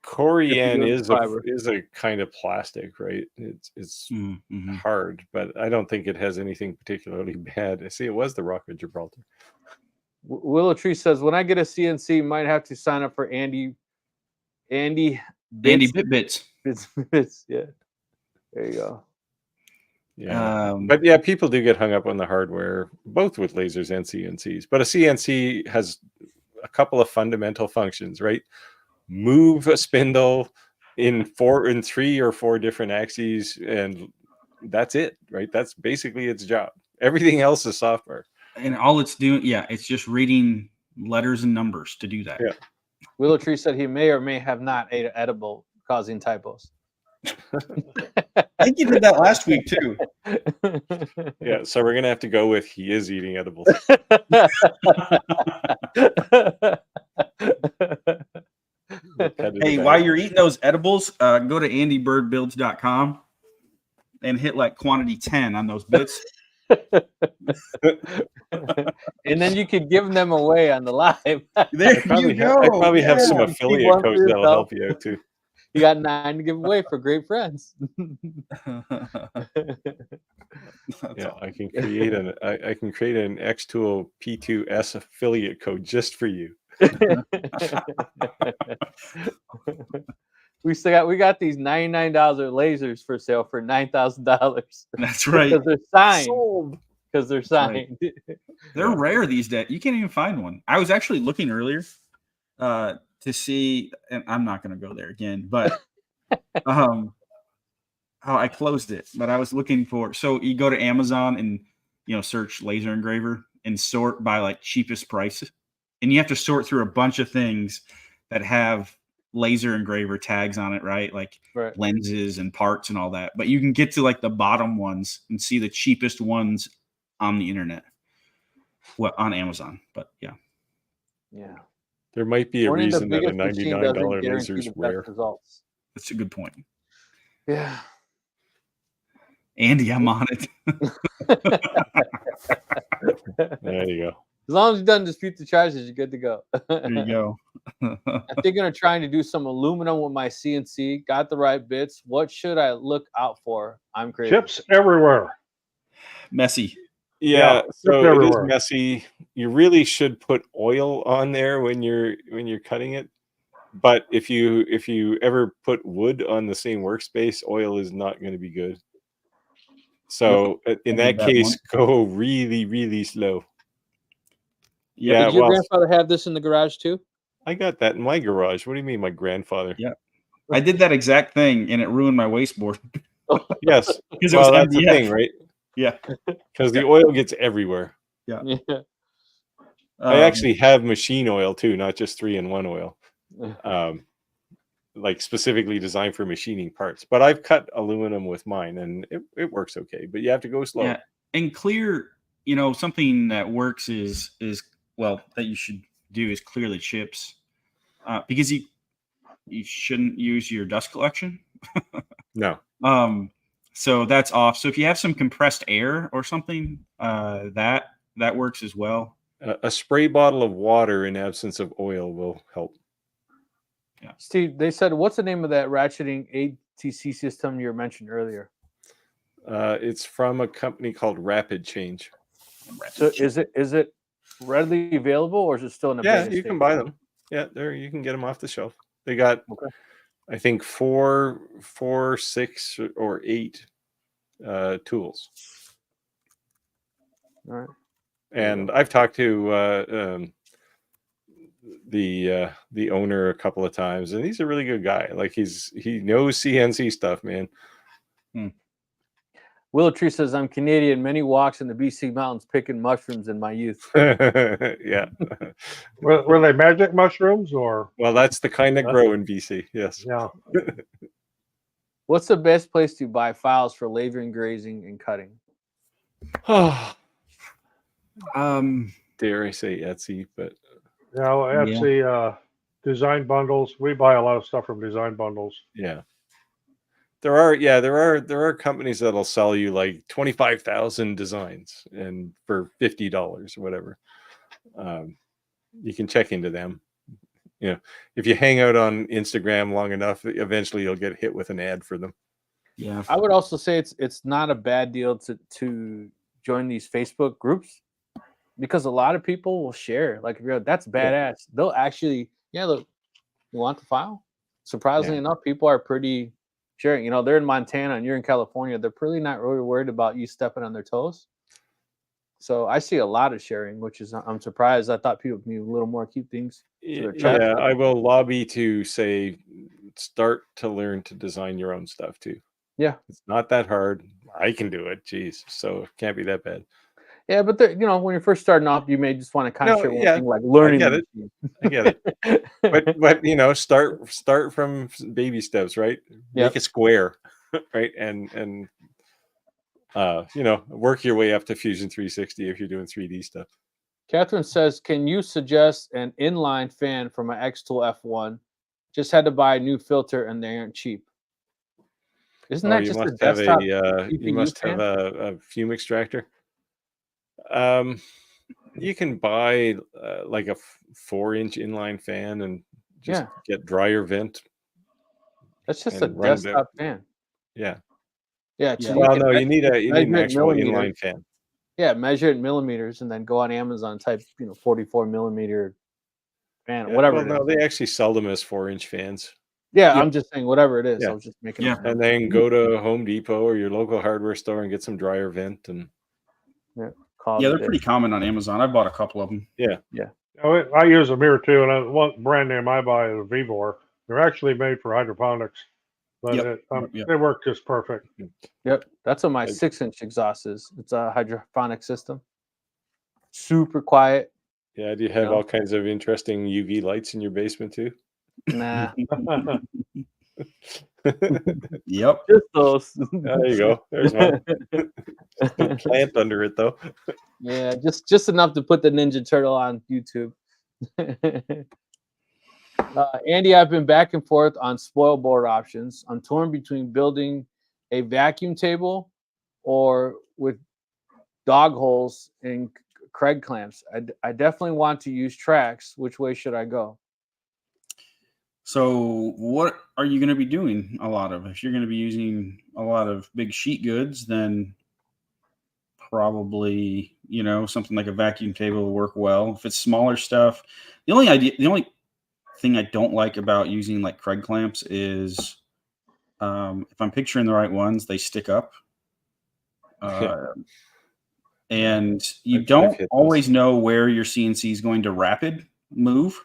Corian doing is fiber. a kind of plastic, right? It's Mm-hmm. hard, but I don't think it has anything particularly bad. I see it was the Rock of Gibraltar. Willow Tree says, when I get a CNC, might have to sign up for Andy Bits. Bits. Yeah. There you go. Yeah. But yeah, people do get hung up on the hardware, both with lasers and CNCs. But a CNC has a couple of fundamental functions, right? Move a spindle in 3 or 4 different axes, and that's it, right? That's basically its job. Everything else is software. And all it's doing, it's just reading letters and numbers to do that. Yeah. Willow Tree said he may or may have not ate an edible, causing typos. I think you did that last week too. Yeah, so we're gonna have to go with he is eating edibles. Hey, while you're eating those edibles, go to andybirdbuilds.com and hit like quantity 10 on those bits. And then you could give them away on the live. There you go. I probably have some affiliate codes that'll help you out too. You got 9 to give away for great friends. Yeah, I can create an X2O P2S affiliate code just for you. We got these $99 lasers for sale for $9,000. That's right. Because they're signed. Because they're signed. Right. They're rare these days. You can't even find one. I was actually looking earlier to see, and I'm not going to go there again, but I closed it. But I was looking for. So you go to Amazon and search laser engraver and sort by like cheapest price, and you have to sort through a bunch of things that have laser engraver tags on it, right? Like lenses and parts and all that. But you can get to like the bottom ones and see the cheapest ones on the internet. Well, on Amazon, but yeah. There might be a reason that a $99 laser is rare. Results. That's a good point. Yeah. Andy, I'm on it. There you go. As long as you don't dispute the charges, you're good to go. There you go. I'm thinking of trying to do some aluminum with my CNC. Got the right bits. What should I look out for? I'm crazy. Chips everywhere. Messy. Yeah, so it is messy. You really should put oil on there when you're cutting it. But if you ever put wood on the same workspace, oil is not going to be good. So in that case, go really, really slow. Yeah. Did your grandfather have this in the garage too? I got that in my garage. What do you mean, my grandfather? Yeah. I did that exact thing, and it ruined my wasteboard. Yes. Well, that's the thing, right? Yeah. Because the oil gets everywhere. Yeah. I actually have machine oil too, not just 3-in-1 oil. Like specifically designed for machining parts. But I've cut aluminum with mine, and it works okay. But you have to go slow. Yeah. And clear, something that works is that you should do is clear the chips. Because you shouldn't use your dust collection. No. So that's off. So if you have some compressed air or something, that works as well. A spray bottle of water in absence of oil will help. Yeah. Steve, they said, what's the name of that ratcheting ATC system you mentioned earlier? It's from a company called Rapid Change. So is it readily available, or is it still in a beta you state? can buy them. Yeah, you can get them off the shelf. They got I think 4, 6, or 8 tools. All right. And I've talked to the owner a couple of times, and he's a really good guy. Like he knows CNC stuff, man. Willow Tree says, I'm Canadian. Many walks in the BC mountains picking mushrooms in my youth. Yeah. Were they magic mushrooms or? Well, that's the kind that grow in BC. Yes. Yeah. What's the best place to buy files for lasering, grazing, and cutting? Dare I say Etsy, but Yeah, well, Etsy, design bundles. We buy a lot of stuff from design bundles. Yeah. There are companies that'll sell you like 25,000 designs and for $50 or whatever. You can check into them. You know, if you hang out on Instagram long enough, eventually you'll get hit with an ad for them. Yeah. I would also say it's not a bad deal to join these Facebook groups, because a lot of people will share. Like, if you're that's badass, they'll actually, look, you want the file? Surprisingly enough, people are pretty sharing. You know, they're in Montana and you're in California. They're probably not really worried about you stepping on their toes. So I see a lot of sharing, which is, I'm surprised. I thought people would be a little more keep things to their chest. Yeah, I will lobby to say start to learn to design your own stuff too. Yeah, it's not that hard. I can do it. Jeez, so it can't be that bad. Yeah, but you know, when you're first starting off, you may just want to concentrate on one thing, like learning. I get it. but you know, start from baby steps, right? Make a square, right? And you know, work your way up to Fusion 360 if you're doing 3D stuff. Catherine says, can you suggest an inline fan for my X-Tool F1? Just had to buy a new filter and they aren't cheap. Isn't that just a desktop? You must have a fume extractor. You can buy like a 4-inch inline fan and just get dryer vent. That's just a desktop fan. Yeah. So well, no, you need an actual inline fan. Yeah, measure it in millimeters and then go on Amazon, type 44 millimeter fan, whatever. Well, no, they actually sell them as 4-inch fans. Yeah, I'm just saying whatever it is. I was just making it. And then go to Home Depot or your local hardware store and get some dryer vent and they're pretty common on Amazon. I bought a couple of them. Yeah. I use a mirror too, and one brand name I buy is Vivor. They're actually made for hydroponics, but they work just perfect. Yep, that's what my 6-inch exhaust is. It's a hydroponic system. Super quiet. Yeah, do you have all kinds of interesting UV lights in your basement too? Nah. Yep. Just those. There you go. There's one. No plant under it though. Yeah, just enough to put the Ninja Turtle on YouTube. Andy, I've been back and forth on spoil board options. I'm torn between building a vacuum table or with dog holes and Craig clamps. I definitely want to use tracks. Which way should I go? So what are you going to be doing a lot of? If you're going to be using a lot of big sheet goods, then probably, something like a vacuum table will work well. If it's smaller stuff, the only thing I don't like about using like Craig clamps is if I'm picturing the right ones, they stick up. And you don't always know where your CNC is going to rapid move.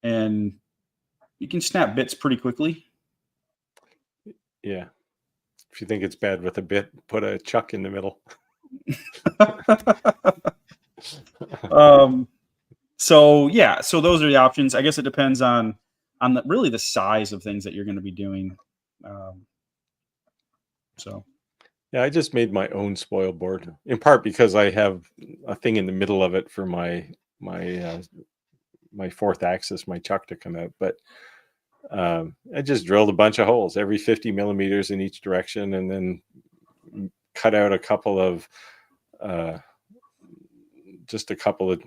And you can snap bits pretty quickly. Yeah. If you think it's bad with a bit, put a chuck in the middle. So those are the options. I guess it depends on really the size of things that you're going to be doing. Yeah, I just made my own spoil board in part because I have a thing in the middle of it for my 4th axis, my chuck to come out. But I just drilled a bunch of holes, every 50 millimeters in each direction, and then cut out a couple of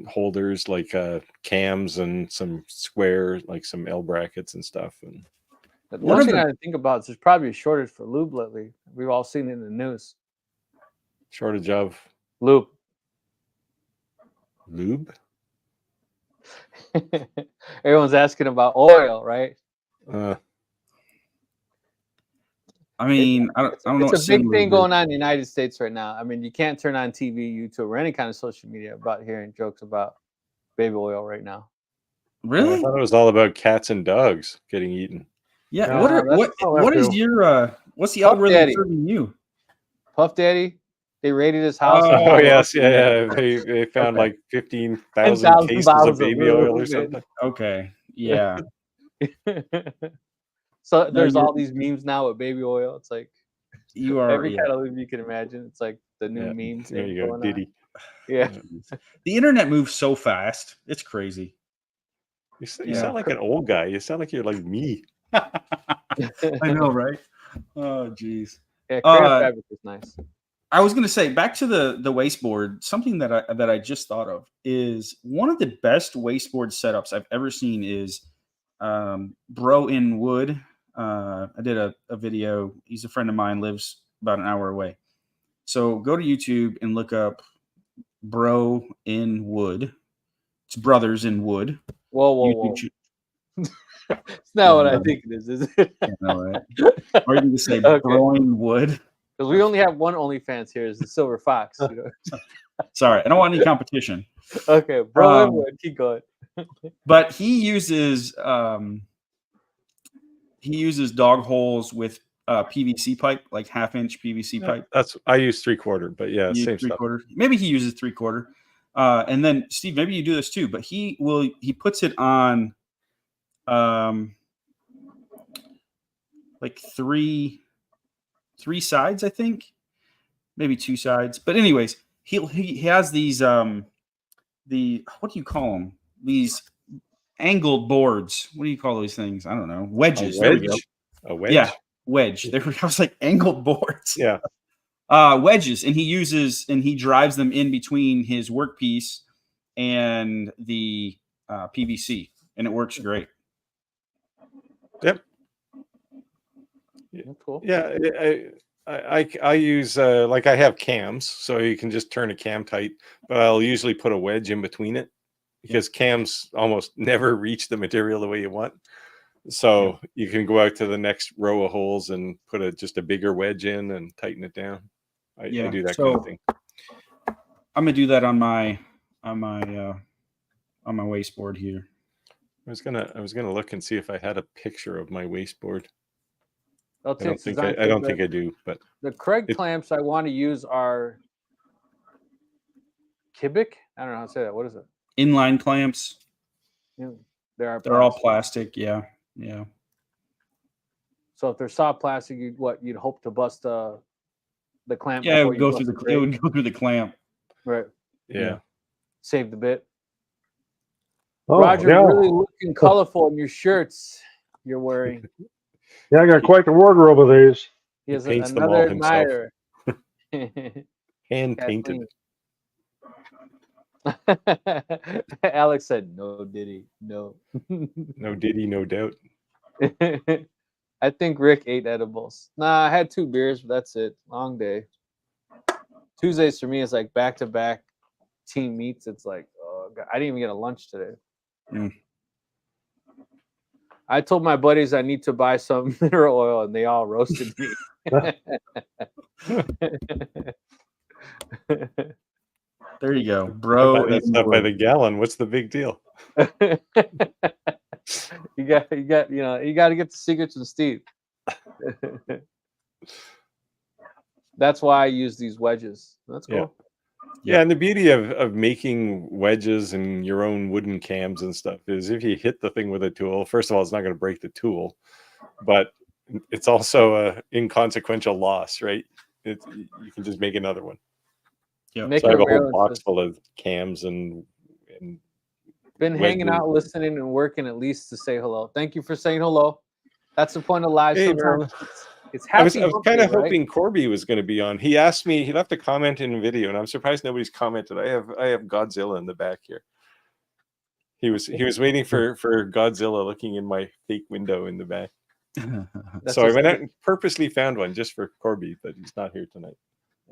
holders, like cams and some squares, like some L brackets and stuff. And one thing I didn't think about is there's probably a shortage for lube lately. We've all seen it in the news. Shortage of lube. Everyone's asking about oil, right? I mean, I don't know. It's a big thing going on in the United States right now. I mean, you can't turn on TV, YouTube, or any kind of social media about hearing jokes about baby oil right now. Really? I thought it was all about cats and dogs getting eaten. Yeah. What is your what's the algorithm serving you? Puff Daddy. They raided his house. Oh yes, yeah. They found like 15,000 cases of baby oil or something. Okay, yeah. So there's all these memes now with baby oil. It's like every kind of lube you can imagine. It's like the new memes. There you go, Diddy. Yeah. The internet moves so fast. It's crazy. You sound like an old guy. You sound like you're like me. I know, right? Oh, geez. Yeah, creative fabric is nice. I was going to say, back to the wasteboard, something that I just thought of is one of the best wasteboard setups I've ever seen is Bro in Wood. I did a video. He's a friend of mine, lives about an hour away. So go to YouTube and look up Bro in Wood. It's Brothers in Wood. Whoa. It's not what I think it is it? I know, right? Or you can just say Okay. Bro in Wood. Because we only have one OnlyFans here, is the Silver Fox. You know? Sorry, I don't want any competition. Okay, bro, keep going. But he uses dog holes with PVC pipe, like 1/2-inch PVC pipe. I use 3/4, but yeah, same stuff. Maybe he uses 3/4. And then Steve, maybe you do this too, but he puts it on like three sides, I think, maybe 2 sides. But anyways, he has these what do you call them? These angled boards. What do you call those things? I don't know. Wedges. A wedge? A wedge? Yeah, wedge. I was like angled boards. Yeah. Wedges, and he drives them in between his workpiece and the PVC, and it works great. Yep. That's cool. Yeah, I use like I have cams, so you can just turn a cam tight, but I'll usually put a wedge in between it because cams almost never reach the material the way you want. So you can go out to the next row of holes and put just a bigger wedge in and tighten it down. I do that kind of thing. I'm gonna do that on my wasteboard here. I was gonna look and see if I had a picture of my wasteboard. I don't think I do, but the Craig clamps I want to use are Kibic. I don't know how to say that. What is it? Inline clamps. Yeah, they're all plastic. Yeah. So if they're soft plastic, you'd hope to bust the clamp. Yeah, it would go through the clamp. Right. Yeah. Save the bit. Oh, Roger, really looking colorful in your shirts you're wearing. Yeah, I got quite the wardrobe of these. He has paints another them all admirer. Hand painted. Alex said, "No Diddy, no." No Diddy, no doubt. I think Rick ate edibles. Nah, I had 2 beers, but that's it. Long day. Tuesdays for me is like back-to-back team meets. It's like, oh God, I didn't even get a lunch today. I told my buddies I need to buy some mineral oil, and they all roasted me. There you go, bro. That's not by the gallon. What's the big deal? you got to get the secrets from Steve. That's why I use these wedges. That's cool. Yeah, and the beauty of making wedges and your own wooden cams and stuff is if you hit the thing with a tool, first of all, it's not going to break the tool, but it's also a inconsequential loss, right? You can just make another one. Yeah, so I have a whole box full of cams and been hanging out, listening, and working at least to say hello. Thank you for saying hello. That's the point of live. Hey, sometimes it's happy. I was kind of hoping Corby was going to be on. He asked me. He left a comment in a video, and I'm surprised nobody's commented. I have Godzilla in the back here. He was waiting for Godzilla looking in my fake window in the back. So I went out and purposely found one just for Corby, but he's not here tonight.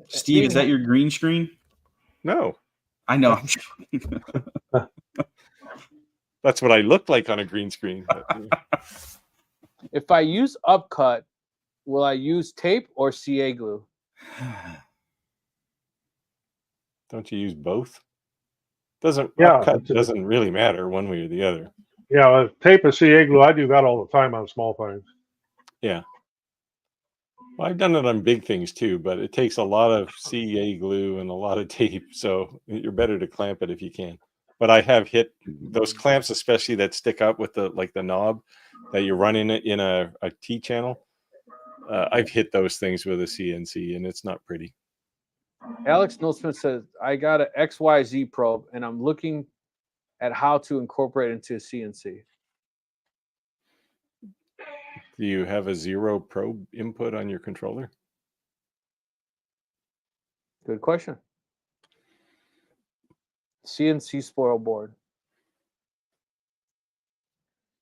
Steve, is that your green screen? No. I know. That's what I look like on a green screen. If I use upcut, will I use tape or CA glue? Don't you use both? Upcut doesn't really matter one way or the other. Yeah, tape and CA glue, I do that all the time on small things. Yeah. Well, I've done it on big things too, but it takes a lot of CA glue and a lot of tape, so you're better to clamp it if you can. But I have hit those clamps, especially that stick up with the knob that you run in a T channel. I've hit those things with a CNC, and it's not pretty. Alex Nolsmith says, I got an XYZ probe, and I'm looking at how to incorporate it into a CNC. Do you have a 0 probe input on your controller? Good question. CNC spoil board.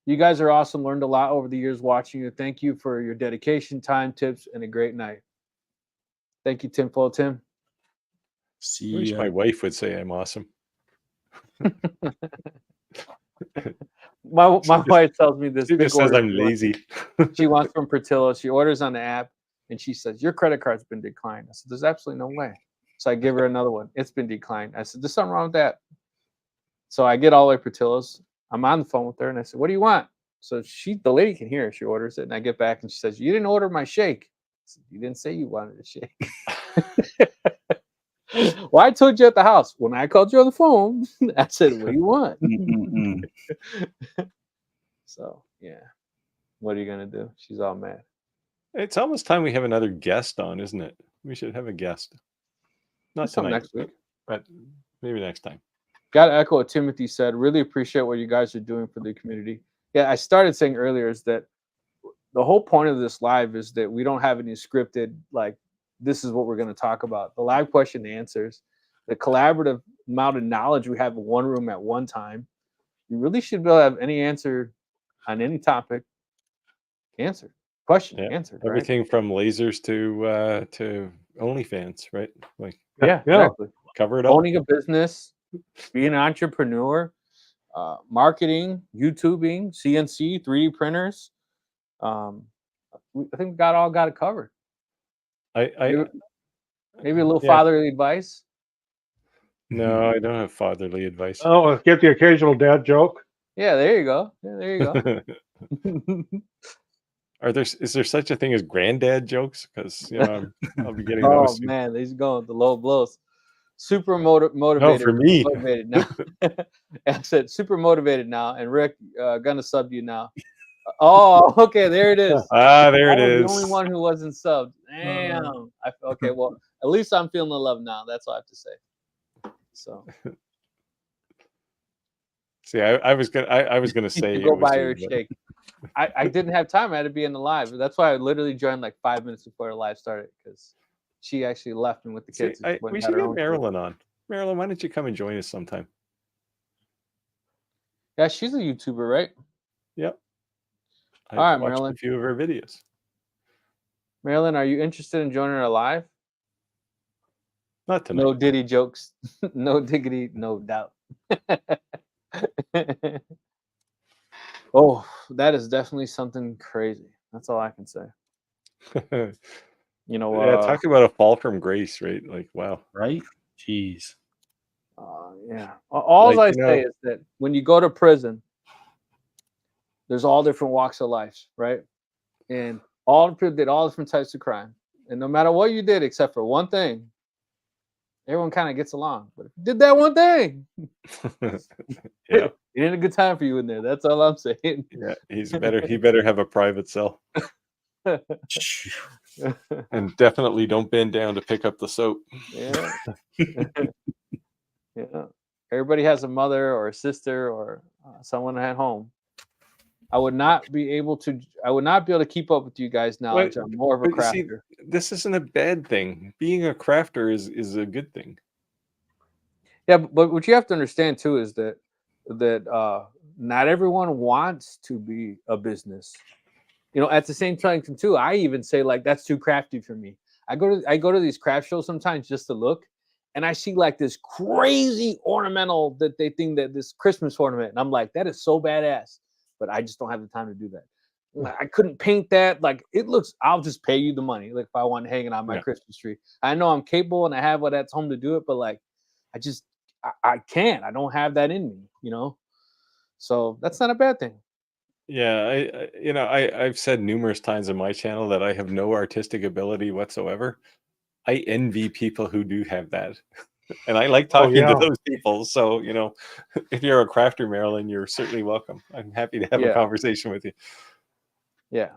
You guys are awesome. Learned a lot over the years watching you. Thank you for your dedication, time, tips, and a great night. Thank you, Tinfoil Tim. I wish my wife would say I'm awesome. my wife tells me this. She just says I'm lazy. She wants from Portillo. She orders on the app, and she says, your credit card's been declined. I said, there's absolutely no way. So I give her another one. It's been declined. I said, there's something wrong with that. So I get all her Portillos. I'm on the phone with her, and I said, what do you want? So the lady can hear. She orders it, and I get back, and she says, you didn't order my shake. I said, you didn't say you wanted a shake. Well, I told you at the house. When I called you on the phone, I said, what do you want? So, yeah. What are you going to do? She's all mad. It's almost time we have another guest on, isn't it? We should have a guest. Not tonight, next week, but maybe next time. Got to echo what Timothy said. Really appreciate what you guys are doing for the community. Yeah, I started saying earlier is that the whole point of this live is that we don't have any scripted, like, this is what we're going to talk about. The live question and answers, the collaborative amount of knowledge we have in one room at one time. You really should be able to have any answer on any topic. Answered. Question answered. Everything from lasers to OnlyFans, right? Like exactly. Cover it all. Owning a business, being an entrepreneur, marketing, YouTubing, CNC, 3D printers. I think we got it covered. Maybe a little fatherly advice. No, I don't have fatherly advice. Oh, get the occasional dad joke. Yeah, there you go. Yeah, there you go. Is there such a thing as granddad jokes? Because I'll be getting oh those. Man, these going the low blows. Super motivated. No, for me. Motivated now. I said super motivated now, and Rick gonna sub you now. Oh, okay, there it is. There it is. The only one who wasn't subbed. Damn. Okay, well, at least I'm feeling the love now. That's all I have to say. So. See, I was gonna say go buy her a shake. I didn't have time. I had to be in the live. That's why I literally joined like 5 minutes before the live started because she actually left me with the kids. We should get Marilyn on. Marilyn, why don't you come and join us sometime? Yeah, she's a YouTuber, right? Yep. All right, watched Marilyn. A few of her videos. Marilyn, are you interested in joining our live? Not tonight. No Diddy jokes. No diggity, no doubt. Oh, that is definitely something crazy. That's all I can say. Talk about a fall from grace, right? Like, wow. Right? Jeez. Yeah. All I say is that when you go to prison, there's all different walks of life, right? And all the people did all different types of crime. And no matter what you did, except for one thing, everyone kind of gets along. But if you did that one thing, it ain't a good time for you in there. That's all I'm saying. Yeah, he better have a private cell. And definitely don't bend down to pick up the soap. Yeah. Yeah. Everybody has a mother or a sister or someone at home. I would not be able to keep up with you guys now. I'm more of a crafter. See, this isn't a bad thing. Being a crafter is a good thing. Yeah, but what you have to understand too is that not everyone wants to be a business. At the same time too, I even say like that's too crafty for me. I go to these craft shows sometimes just to look, and I see like this crazy ornamental that they think that this Christmas ornament, and I'm like, that is so badass. But I just don't have the time to do that. I couldn't paint that. Like it looks, I'll just pay you the money. Like if I want to hang it on my Christmas tree, I know I'm capable and I have what that's home to do it. But like, I can't. I don't have that in me. So that's not a bad thing. Yeah, I've said numerous times on my channel that I have no artistic ability whatsoever. I envy people who do have that. And I like talking to those people. So, if you're a crafter, Marilyn, you're certainly welcome. I'm happy to have a conversation with you. Yeah.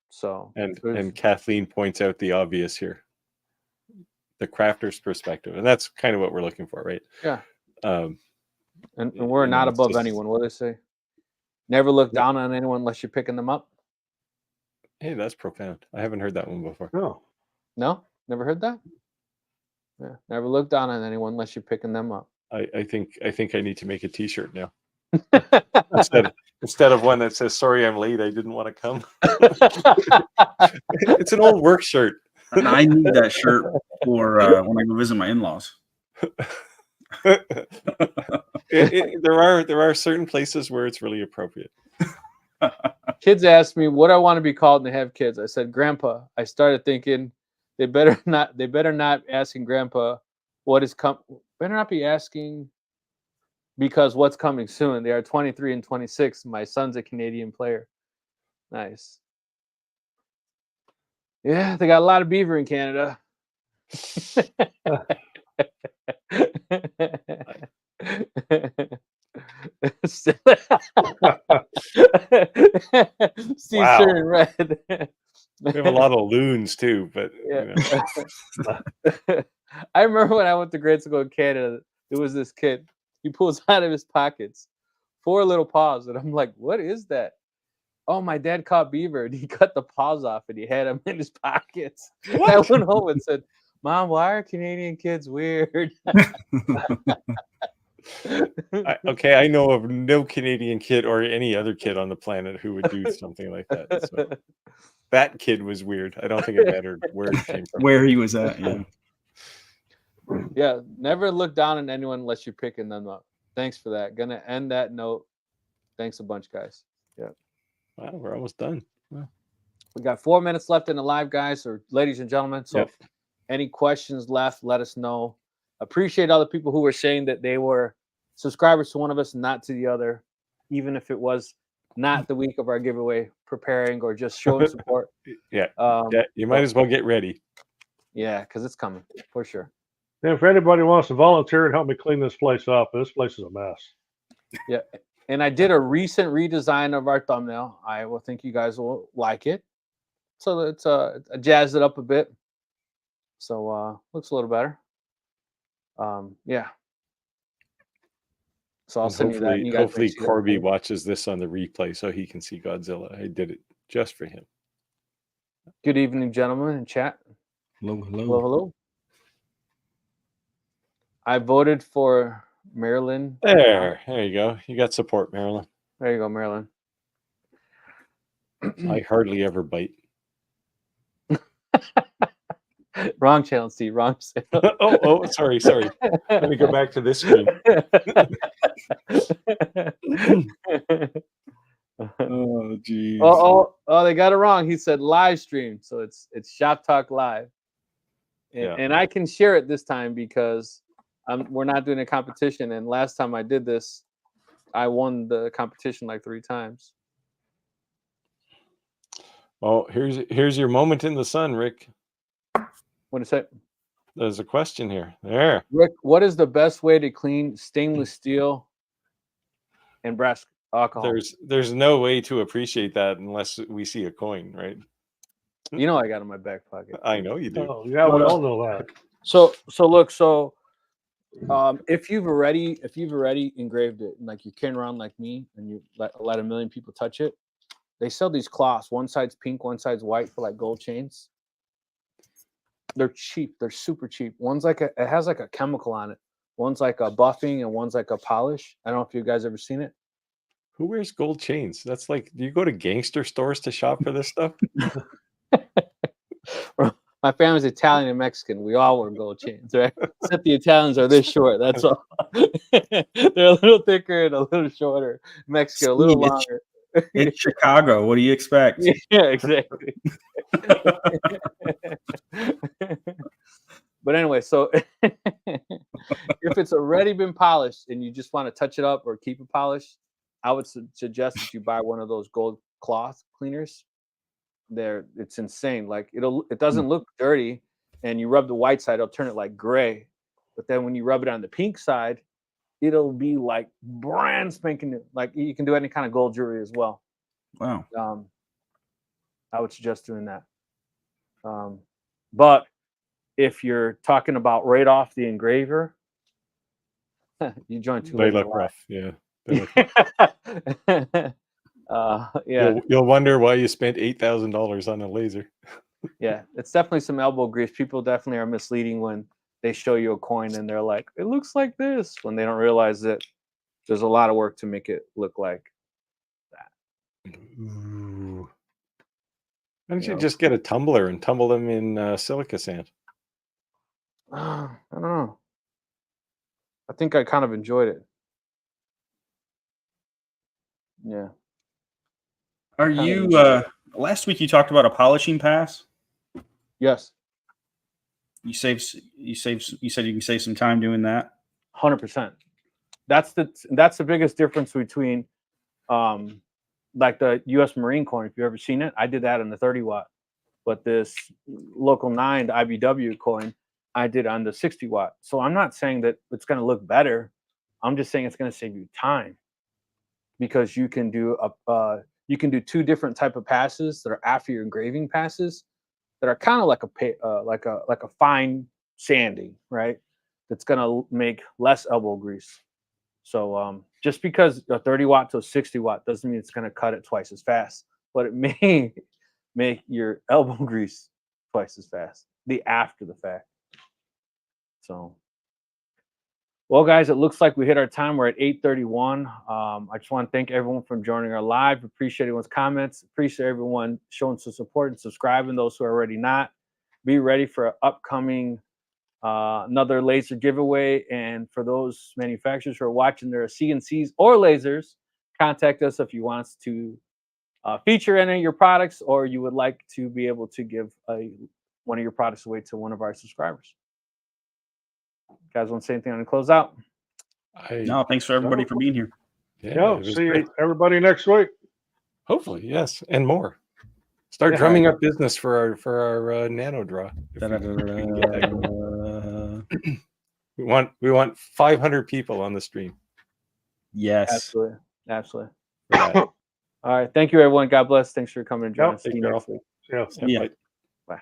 So and Kathleen points out the obvious here. The crafter's perspective. And that's kind of what we're looking for, right? Yeah. And we're not above anyone. What do they say? Never look down on anyone unless you're picking them up. Hey, that's profound. I haven't heard that one before. No. No, never heard that. Yeah, never look down on anyone unless you're picking them up. I think I need to make a T-shirt now instead of one that says "Sorry, I'm late. I didn't want to come." It's an old work shirt. I need that shirt for when I go visit my in-laws. There are certain places where it's really appropriate. Kids asked me what I want to be called when they have kids. I said, Grandpa. I started thinking they better not asking Grandpa better not be asking because what's coming soon. They are 23 and 26. My son's a Canadian player. Nice. Yeah, they got a lot of beaver in Canada. Steve Wow. turning red. We have a lot of loons too, but yeah. I remember when I went to grade school in Canada, there was this kid. He pulls out of his pockets 4 little paws, and I'm like, "What is that?" Oh, my dad caught beaver, and he cut the paws off, and he had them in his pockets. I went home and said, "Mom, why are Canadian kids weird?" Okay, I know of no Canadian kid or any other kid on the planet who would do something like that. So that kid was weird. I don't think it mattered where it came from. Where he was at, yeah. Yeah, never look down on anyone unless you're picking them up. Thanks for that. Gonna end that note. Thanks a bunch, guys. Yeah. Wow, we're almost done. Wow. We got 4 minutes left in the live, guys, or ladies and gentlemen. So Yep. any questions left, let us know. Appreciate all the people who were saying that they were subscribers to one of us and not to the other, even if it was not the week of our giveaway, preparing or just showing support. Yeah, you might as well get ready. Yeah, because it's coming for sure. And if anybody wants to volunteer and help me clean this place up, this place is a mess. Yeah, and I did a recent redesign of our thumbnail. I will think you guys will like it. So it's I jazzed it up a bit. So looks a little better. Yeah. So I'll And send you that. And you guys hopefully may see that. Corby watches this on the replay so he can see Godzilla. I did it just for him. Good evening, gentlemen, in chat. Hello, hello. Hello, hello. I voted for Maryland. There you go. You got support, Marilyn. There you go, Maryland. I hardly ever bite. Wrong channel, Steve. Wrong channel. oh, sorry. Let me go back to this screen. Oh, geez. Oh, they got it wrong. He said live stream, so it's Shop Talk Live, and I can share it this time because we're not doing a competition. And last time I did this, I won the competition like 3 times. Oh, here's your moment in the sun, Rick. What is it? There's a question here. There. Rick, what is the best way to clean stainless steel and brass alcohol? There's no way to appreciate that unless we see a coin, right? You know I got it in my back pocket. I know you do. Oh, yeah, we all know that. So look, if you've already engraved it, and like you're carrying around like me, and you let 1 million people touch it, they sell these cloths. One side's pink, one side's white for like gold chains. They're cheap. They're super cheap. One's like it has like a chemical on it. One's like a buffing, and one's like a polish. I don't know if you guys ever seen it. Who wears gold chains? That's like, do you go to gangster stores to shop for this stuff? My family's Italian and Mexican. We all wear gold chains, right? Except the Italians are this short. That's all. They're a little thicker and a little shorter. Mexican, a little longer. It's Chicago. What do you expect? Yeah, exactly. But anyway, so if it's already been polished and you just want to touch it up or keep it polished, I would suggest that you buy one of those gold cloth cleaners. It's insane. Like it doesn't look dirty, and you rub the white side, it'll turn it like gray. But then when you rub it on the pink side, it'll be like brand spanking new. Like you can do any kind of gold jewelry as well. Wow. I would suggest doing that. But if you're talking about right off the engraver, you join too late. They look rough. Yeah. Yeah, You'll wonder why you spent $8,000 on a laser. yeah, it's definitely some elbow grease. People definitely are misleading when they show you a coin and they're like, it looks like this, when they don't realize that there's a lot of work to make it look like that. Ooh. Why don't you know. just get a tumbler and tumble them in silica sand? I don't know. I think I kind of enjoyed it. Yeah. Are Kind of you enjoyed last week you talked about a polishing pass? Yes, You said you can save some time doing that. 100%. That's the biggest difference between like the U.S. Marine coin. If you've ever seen it, I did that on the 30 watt, but this local 9, the IBW coin, I did on the 60 watt. So I'm not saying that it's going to look better. I'm just saying it's going to save you time, because you can do two different type of passes that are after your engraving passes that are kind of like a fine sanding, right? That's going to make less elbow grease. So just because a 30 watt to a 60 watt doesn't mean it's going to cut it twice as fast, but it may make your elbow grease twice as fast, the after the fact. So, well, guys, it looks like we hit our time. We're at 8:31. I just want to thank everyone for joining our live. Appreciate everyone's comments. Appreciate everyone showing some support and subscribing, those who are already not. Be ready for an upcoming another laser giveaway. And for those manufacturers who are watching their CNCs or lasers, contact us if you want us to feature any of your products, or you would like to be able to give one of your products away to one of our subscribers. You guys want to say anything on the close out? No, thanks for everybody for being here. Yeah, it was see great. everybody next week. Hopefully, yes, and more. Start Yeah. drumming up business for our nano draw. We want 500 people on the stream. Yes. Absolutely. Absolutely. For that. All right. Thank you, everyone. God bless. Thanks for coming and joining us. See Take you care next all. week. Yeah. Yeah. Bye. Bye.